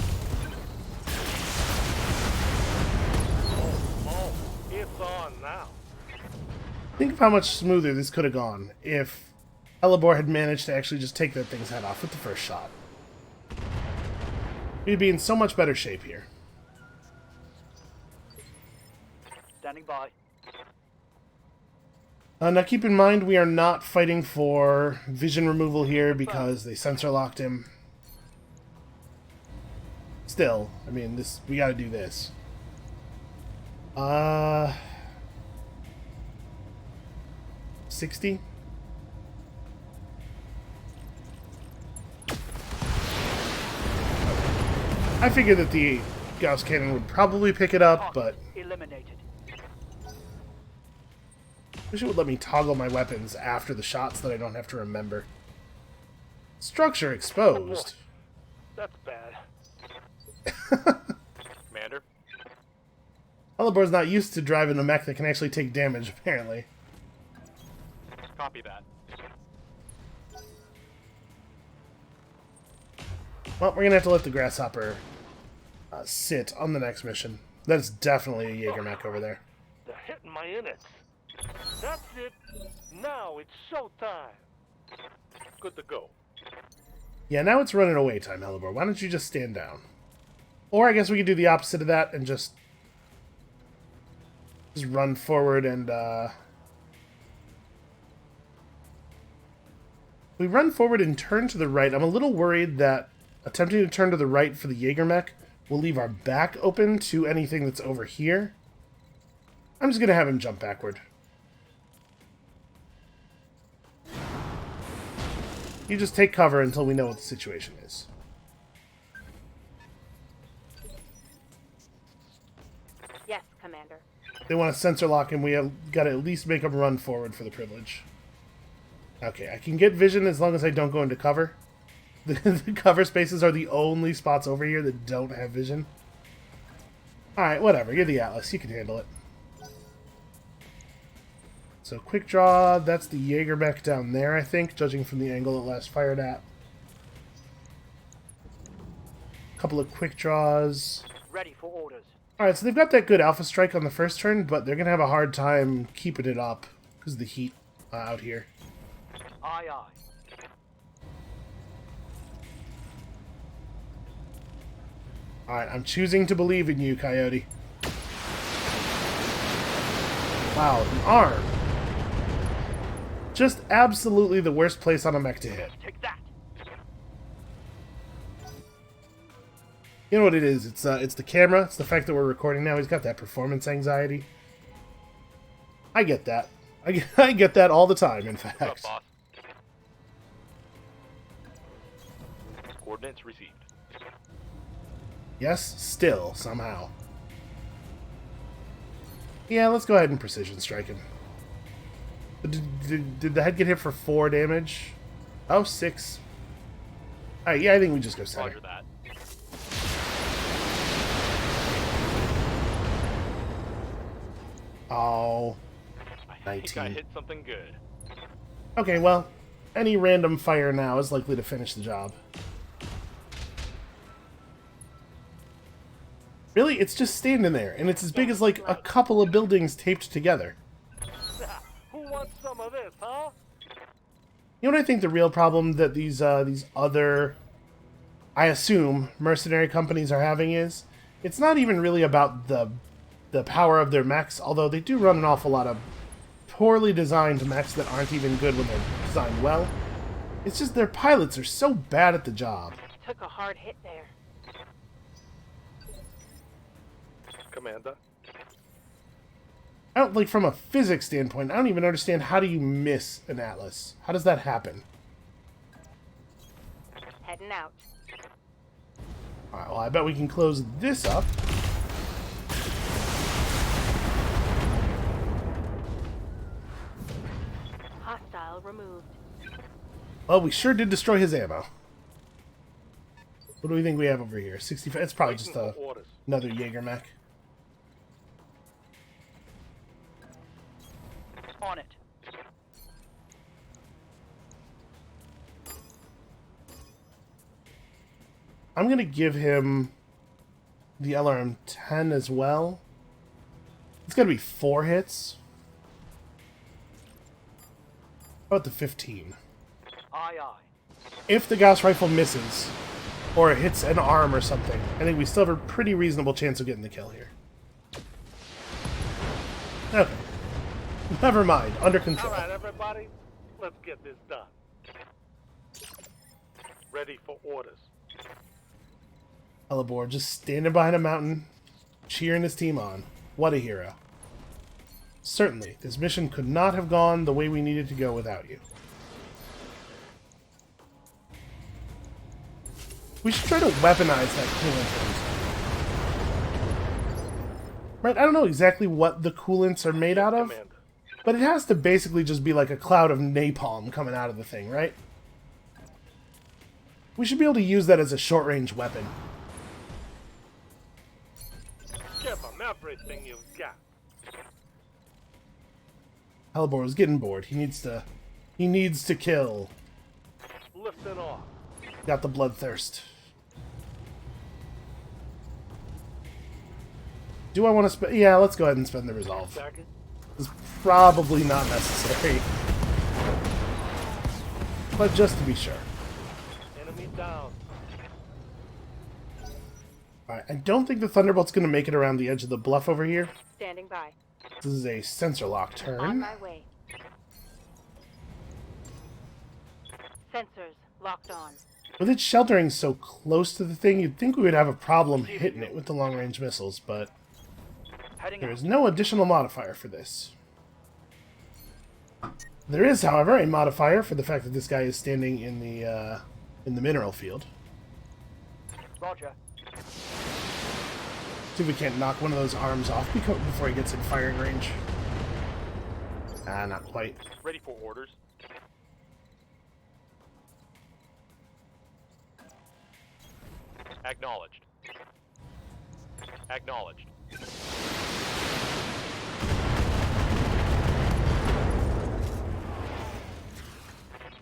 Oh, it's on now. Think of how much smoother this could have gone if Elibor had managed to actually just take that thing's head off with the first shot. We'd be in so much better shape here. Standing by. Now keep in mind, we are not fighting for vision removal here because they sensor locked him. Still, I mean, we gotta do this. 60? I figured that the Gauss cannon would probably pick it up, but Eliminated. I wish it would let me toggle my weapons after the shots that I don't have to remember. Structure exposed. That's bad. Commander, Elibor's not used to driving a mech that can actually take damage, apparently. Copy that. Well, we're gonna have to let the grasshopper sit on the next mission. That's definitely a Jaeger mech over there. They're hitting my innards. That's it. Now it's showtime. Good to go. Yeah, now it's running away time, Hellebore. Why don't you just stand down? Or I guess we could do the opposite of that and just run forward and we run forward and turn to the right. I'm a little worried that attempting to turn to the right for the Jaeger mech will leave our back open to anything that's over here. I'm just going to have him jump backward. You just take cover until we know what the situation is. Yes, Commander. They want to sensor lock him. We have got to at least make him run forward for the privilege. Okay, I can get vision as long as I don't go into cover. The cover spaces are the only spots over here that don't have vision. Alright, whatever. You're the Atlas. You can handle it. So, quick draw. That's the Jaeger mech down there, I think, judging from the angle it last fired at. Couple of quick draws. Ready for orders. Alright, so they've got that good alpha strike on the first turn, but they're going to have a hard time keeping it up because of the heat out here. Aye, aye. Alright, I'm choosing to believe in you, Coyote. Wow, the arm. Just absolutely the worst place on a mech to hit. Take that. You know what it is? It's the camera. It's the fact that we're recording now. He's got that performance anxiety. I get that. I get that all the time, in What's up, fact. boss? Coordinates received. Yes, still, somehow. Yeah, let's go ahead and precision strike him. Did the head get hit for 4 damage? Oh, 6. Alright, yeah, I think we just go center. Roger that. Oh, I think I 19. hit something good. Okay, well, any random fire now is likely to finish the job. Really? It's just standing there, and it's as big as, like, a couple of buildings taped together. Who wants some of this, huh? You know what I think the real problem that these other, I assume, mercenary companies are having is? It's not even really about the power of their mechs, although they do run an awful lot of poorly designed mechs that aren't even good when they're designed well. It's just their pilots are so bad at the job. Took a hard hit there. Commander. I don't, like, from a physics standpoint, I don't even understand how do you miss an Atlas? How does that happen? Heading out. Alright, well, I bet we can close this up. Hostile removed. Well, we sure did destroy his ammo. What do we think we have over here? 65? It's probably just Waiting for orders. another Jaeger mech. On it. I'm going to give him the LRM-10 as well. It's going to be 4 hits. How about the 15? Aye, aye. If the Gauss rifle misses, or it hits an arm or something, I think we still have a pretty reasonable chance of getting the kill here. Okay. Never mind. Under control. All right, everybody. Let's get this done. Ready for orders. Hellebore just standing behind a mountain, cheering his team on. What a hero. Certainly, this mission could not have gone the way we needed to go without you. We should try to weaponize that coolant. Right, I don't know exactly what the coolants are made out of, Commander. but it has to basically just be like a cloud of napalm coming out of the thing, right? We should be able to use that as a short-range weapon. Give them everything you've got. Hellebore is getting bored. He needs to He needs to kill. Lifting off. Got the bloodthirst. Do I want to spend... Yeah, let's go ahead and spend the resolve. Second. It's probably not necessary. But just to be sure. Enemy down. Alright, I don't think the Thunderbolt's going to make it around the edge of the bluff over here. Standing by. This is a sensor lock On turn. my way. Sensors locked on. With it sheltering so close to the thing, you'd think we would have a problem hitting it with the long-range missiles, but Heading there out. is no additional modifier for this. There is, however, a modifier for the fact that this guy is standing in the mineral field. Roger. See if we can't knock one of those arms off before he gets in firing range. Ah, not quite. Ready for orders. Acknowledged. Acknowledged.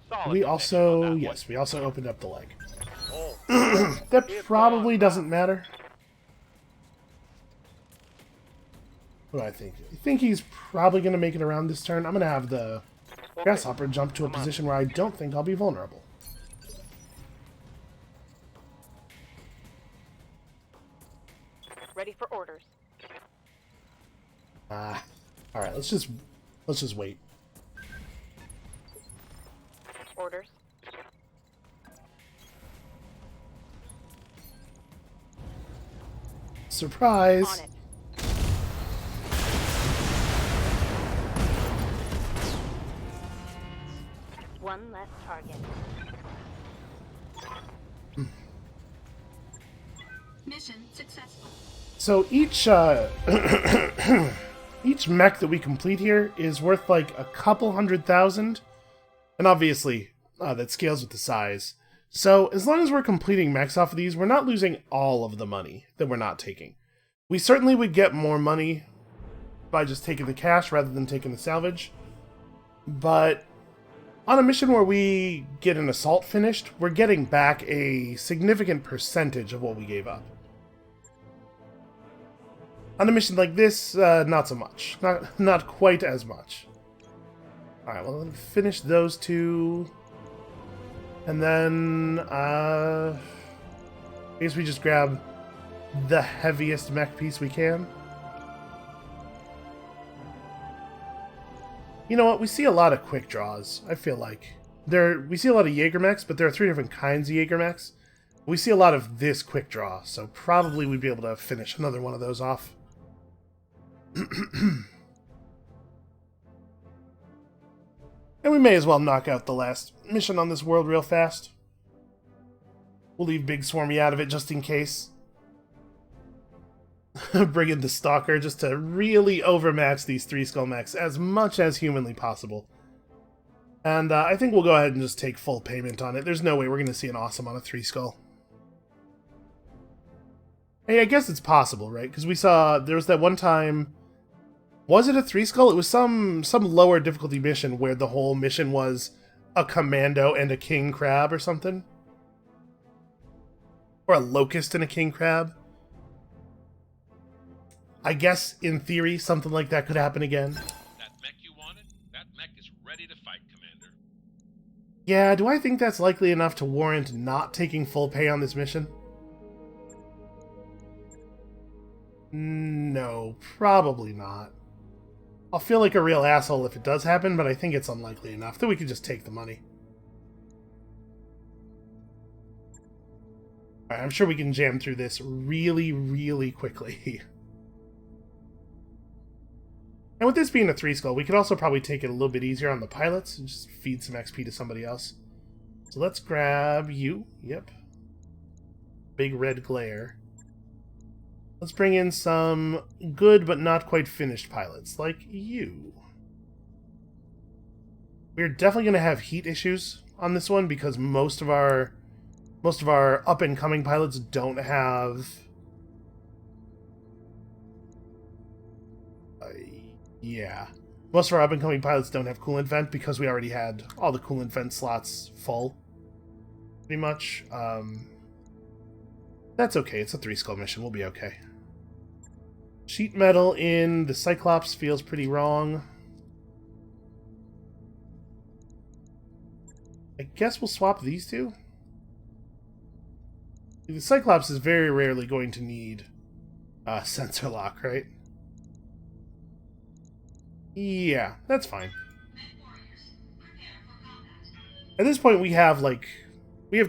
Solid We connection on also, that one. yes, we also opened up the leg. Oh, That probably doesn't matter. What do I think? I think he's probably going to make it around this turn. I'm going to have the Grasshopper jump to a position where I don't think I'll be vulnerable. Ready for orders. Ah, all right. Let's just wait. Orders. Surprise! On it. One less target. Mission successful. So each each mech that we complete here is worth like a couple 100,000, and obviously that scales with the size. So as long as we're completing mechs off of these, we're not losing all of the money that we're not taking. We certainly would get more money by just taking the cash rather than taking the salvage, but on a mission where we get an assault finished, we're getting back a significant percentage of what we gave up. On a mission like this, not so much. Not quite as much. Alright, well, let's finish those two. And then, I guess we just grab the heaviest mech piece we can. You know what? We see a lot of quick draws, I feel like. We see a lot of Jaeger mechs, but there are 3 different kinds of Jaeger mechs. We see a lot of this quick draw, so probably we'd be able to finish another one of those off. And we may as well knock out the last mission on this world real fast. We'll leave Big Swarmy out of it just in case. Bring in the Stalker just to really overmatch these 3 skull mechs as much as humanly possible. And I think we'll go ahead and just take full payment on it. There's no way we're going to see an awesome on a 3 skull. Hey, I guess it's possible, right? Because we saw, there was that one time, was it a 3 skull? It was some lower difficulty mission where the whole mission was a commando and a king crab or something. Or a locust and a king crab. I guess, in theory, something like that could happen again. That mech you wanted? That mech is ready to fight, Commander. Yeah, do I think that's likely enough to warrant not taking full pay on this mission? No, probably not. I'll feel like a real asshole if it does happen, but I think it's unlikely enough that we could just take the money. Alright, I'm sure we can jam through this really, really quickly. And with this being a 3 skull, we could also probably take it a little bit easier on the pilots and just feed some XP to somebody else. So let's grab you. Yep. Big red glare. Let's bring in some good but not quite finished pilots, like you. We're definitely going to have heat issues on this one because most of our up-and-coming pilots don't have... yeah. Most of our up-and-coming pilots don't have coolant vent because we already had all the coolant vent slots full. Pretty much. That's okay. It's a 3-skull mission. We'll be okay. Sheet metal in the Cyclops feels pretty wrong. I guess we'll swap these two. The Cyclops is very rarely going to need sensor lock, right? Yeah, that's fine. At this point, we have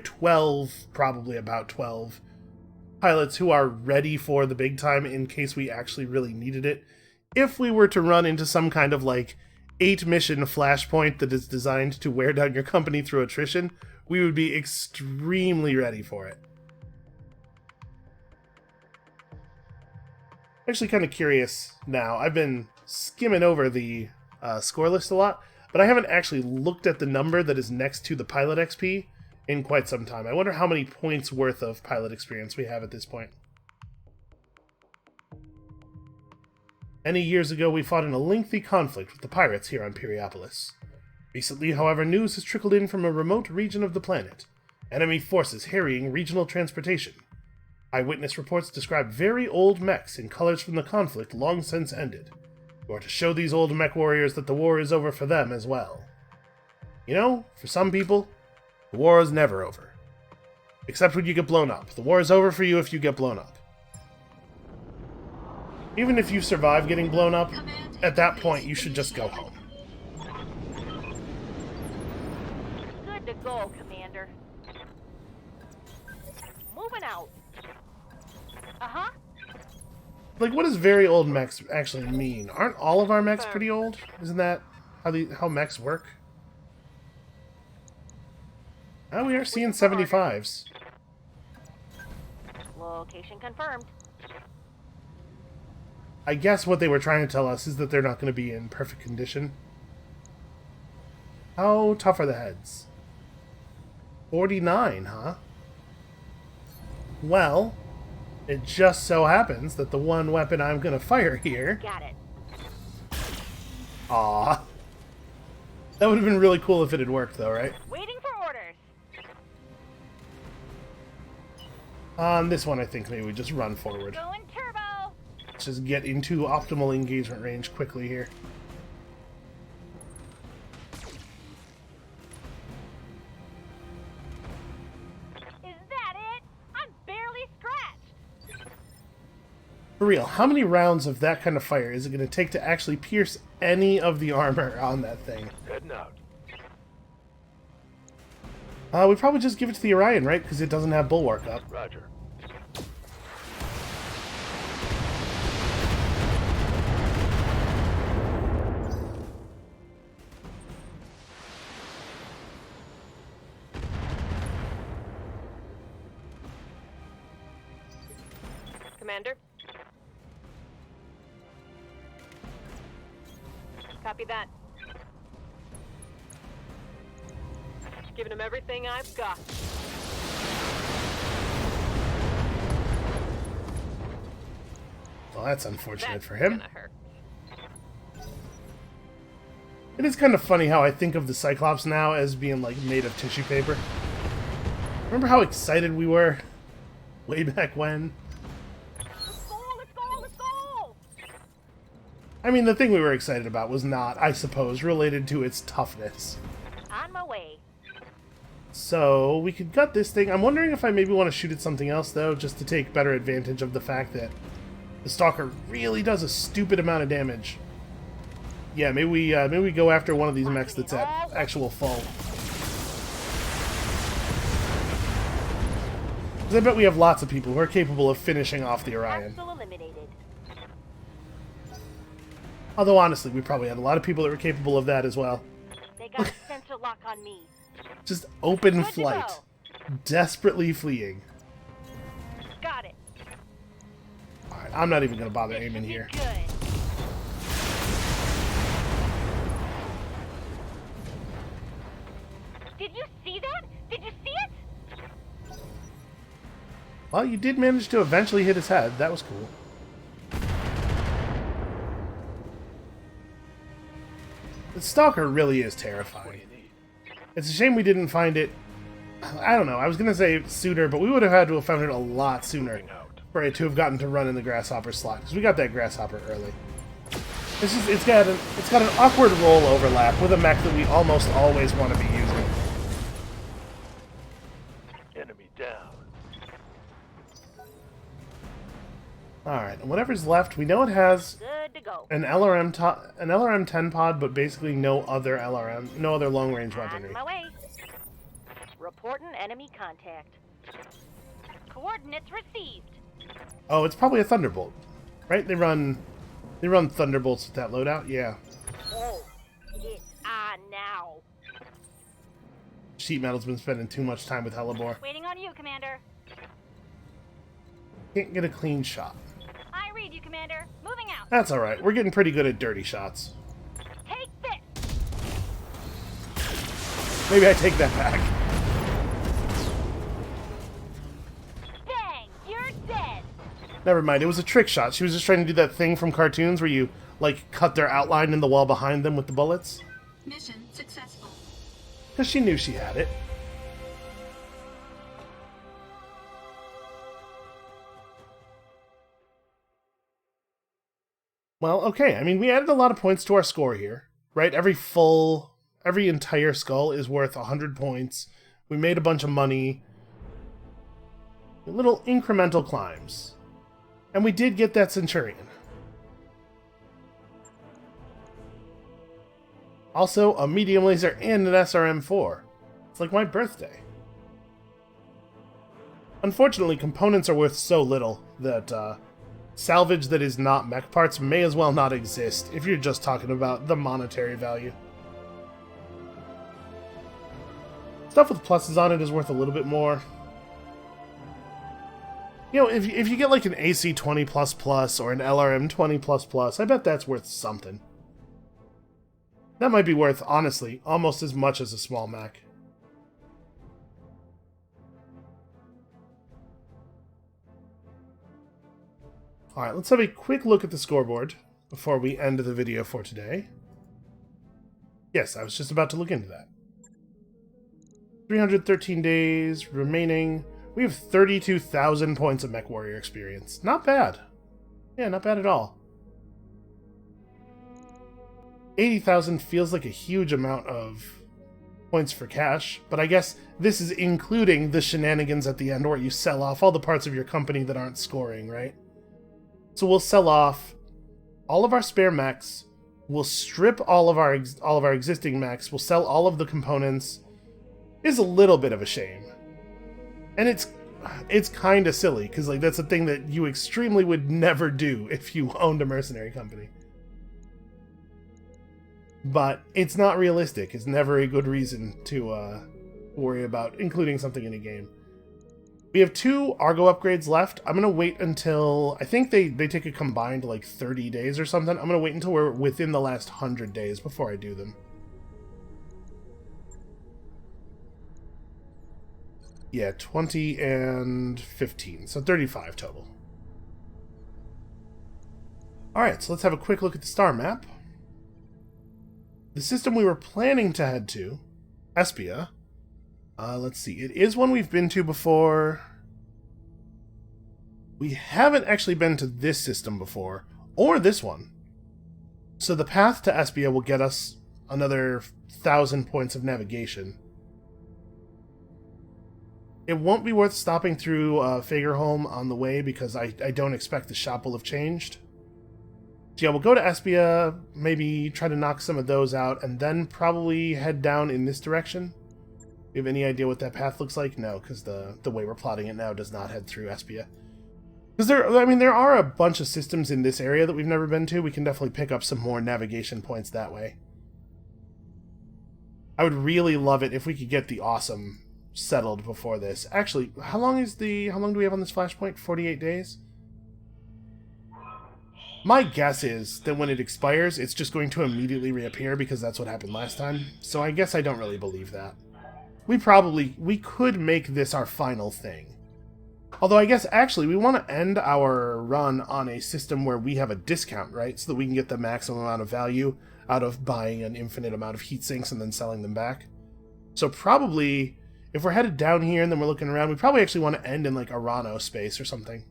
12, probably about 12 pilots who are ready for the big time in case we actually really needed it. If we were to run into some kind of 8-mission Flashpoint that is designed to wear down your company through attrition, we would be extremely ready for it. Actually kind of curious now. I've been skimming over the score list a lot, but I haven't actually looked at the number that is next to the pilot XP in quite some time. I wonder how many points worth of pilot experience we have at this point. Many years ago, we fought in a lengthy conflict with the pirates here on Periopolis. Recently, however, news has trickled in from a remote region of the planet. Enemy forces harrying regional transportation. Eyewitness reports describe very old mechs in colors from the conflict long since ended. You are to show these old mech warriors that the war is over for them as well. You know, for some people, the war is never over. Except when you get blown up. The war is over for you if you get blown up. Even if you survive getting blown up, at that point you should just go home. Good to go, Commander. Moving out. Uh-huh. What does very old mechs actually mean? Aren't all of our mechs pretty old? Isn't that how mechs work? Oh, we are seeing 75s. Location confirmed. I guess what they were trying to tell us is that they're not going to be in perfect condition. How tough are the heads? 49, huh? Well, it just so happens that the one weapon I'm going to fire here... Got it. Aww. That would have been really cool if it had worked, though, right? Waiting for orders. On this one, I think maybe we just run forward. Going turbo. Let's just get into optimal engagement range quickly here. Is that it? I'm barely scratched. For real, how many rounds of that kind of fire is it going to take to actually pierce any of the armor on that thing? Heading out. We probably just give it to the Orion, right? Because it doesn't have Bulwark up. Roger. Commander? Copy that. Giving him everything I've got. Well, that's unfortunate That's for him. gonna hurt. It is kind of funny how I think of the Cyclops now as being, made of tissue paper. Remember how excited we were way back when? Let's go, let's go, let's go! I mean, the thing we were excited about was not, I suppose, related to its toughness. On my way. So, we could gut this thing. I'm wondering if I maybe want to shoot at something else, though, just to take better advantage of the fact that the Stalker really does a stupid amount of damage. Yeah, maybe we go after one of these mechs that's at actual full. Because I bet we have lots of people who are capable of finishing off the Orion. Hostile eliminated. Although, honestly, we probably had a lot of people that were capable of that as well. They got a sensor lock on me. Just open Good to flight. go. Desperately fleeing. Got it. Alright, I'm not even going to bother This aiming should be here. good. Did you see that? Did you see it? Well, you did manage to eventually hit his head. That was cool. Stalker really is terrifying. It's a shame we didn't find it... I don't know, I was going to say sooner, but we would have had to have found it a lot sooner for it to have gotten to run in the Grasshopper slot, because we got that Grasshopper early. It's got an awkward roll overlap with a mech that we almost always want to be using. Enemy down. Alright, and whatever's left, we know it has Good to go. an LRM-10 pod, but basically no other long-range On weaponry. my way. Reporting enemy contact. Coordinates received. Oh, it's probably a Thunderbolt, right? They run Thunderbolts with that loadout? Yeah. Oh, it's on now. Sheet Metal's been spending too much time with Hellebore. Waiting on you, Commander. Can't get a clean shot. I read you, Commander. Moving out. That's alright. We're getting pretty good at dirty shots. Take this. Maybe I take that back. Bang! You're dead. Never mind, it was a trick shot. She was just trying to do that thing from cartoons where you, like, cut their outline in the wall behind them with the bullets. Mission successful. Because she knew she had it. Well, okay, I mean, we added a lot of points to our score here, right? Every entire skull is worth 100 points. We made a bunch of money. Little incremental climbs. And we did get that Centurion. Also, a medium laser and an SRM-4. It's like my birthday. Unfortunately, components are worth so little that salvage that is not mech parts may as well not exist if you're just talking about the monetary value. Stuff with pluses on it is worth a little bit more. You know, if you get like an AC-20++ or an LRM-20++, I bet that's worth something. That might be worth, honestly, almost as much as a small mech. Alright, let's have a quick look at the scoreboard before we end the video for today. Yes, I was just about to look into that. 313 days remaining. We have 32,000 points of Mech Warrior experience. Not bad. Yeah, not bad at all. 80,000 feels like a huge amount of points for cash, but I guess this is including the shenanigans at the end where you sell off all the parts of your company that aren't scoring, right? So we'll sell off all of our spare mechs, we'll strip all of our existing mechs, we'll sell all of the components. It's a little bit of a shame. And it's kind of silly, because like that's a thing that you extremely would never do if you owned a mercenary company. But it's not realistic. It's never a good reason to worry about including something in a game. We have 2 Argo upgrades left. I'm going to wait until... I think they take a combined like 30 days or something. I'm going to wait until we're within the last 100 days before I do them. Yeah, 20 and 15. So 35 total. Alright, so let's have a quick look at the star map. The system we were planning to head to, Espia. Let's see. It is one we've been to before. We haven't actually been to this system before, or this one. So the path to Espia will get us another 1,000 points of navigation. It won't be worth stopping through Fagerholm on the way because I don't expect the shop will have changed. So yeah, we'll go to Espia, maybe try to knock some of those out, and then probably head down in this direction. Do you have any idea what that path looks like? No, because the way we're plotting it now does not head through Espia. Because there are a bunch of systems in this area that we've never been to. We can definitely pick up some more navigation points that way. I would really love it if we could get the awesome settled before this. Actually, how long do we have on this Flashpoint? 48 days? My guess is that when it expires, it's just going to immediately reappear because that's what happened last time. So I guess I don't really believe that. We could make this our final thing. Although I guess actually we want to end our run on a system where we have a discount, right? So that we can get the maximum amount of value. out of buying an infinite amount of heat sinks and then selling them back. So probably, if we're headed down here and then we're looking around, we probably actually want to end in like Arano space or something.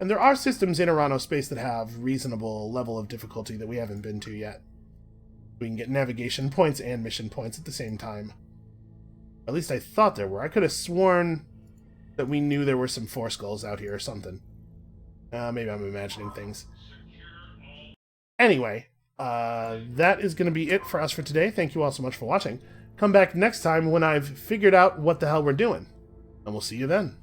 And there are systems in Arano space that have reasonable level of difficulty that we haven't been to yet. We can get navigation points and mission points at the same time. At least I thought there were. I could have sworn that we knew there were some Force Skulls out here or something. Maybe I'm imagining things. Anyway, that is going to be it for us for today. Thank you all so much for watching. Come back next time when I've figured out what the hell we're doing. And we'll see you then.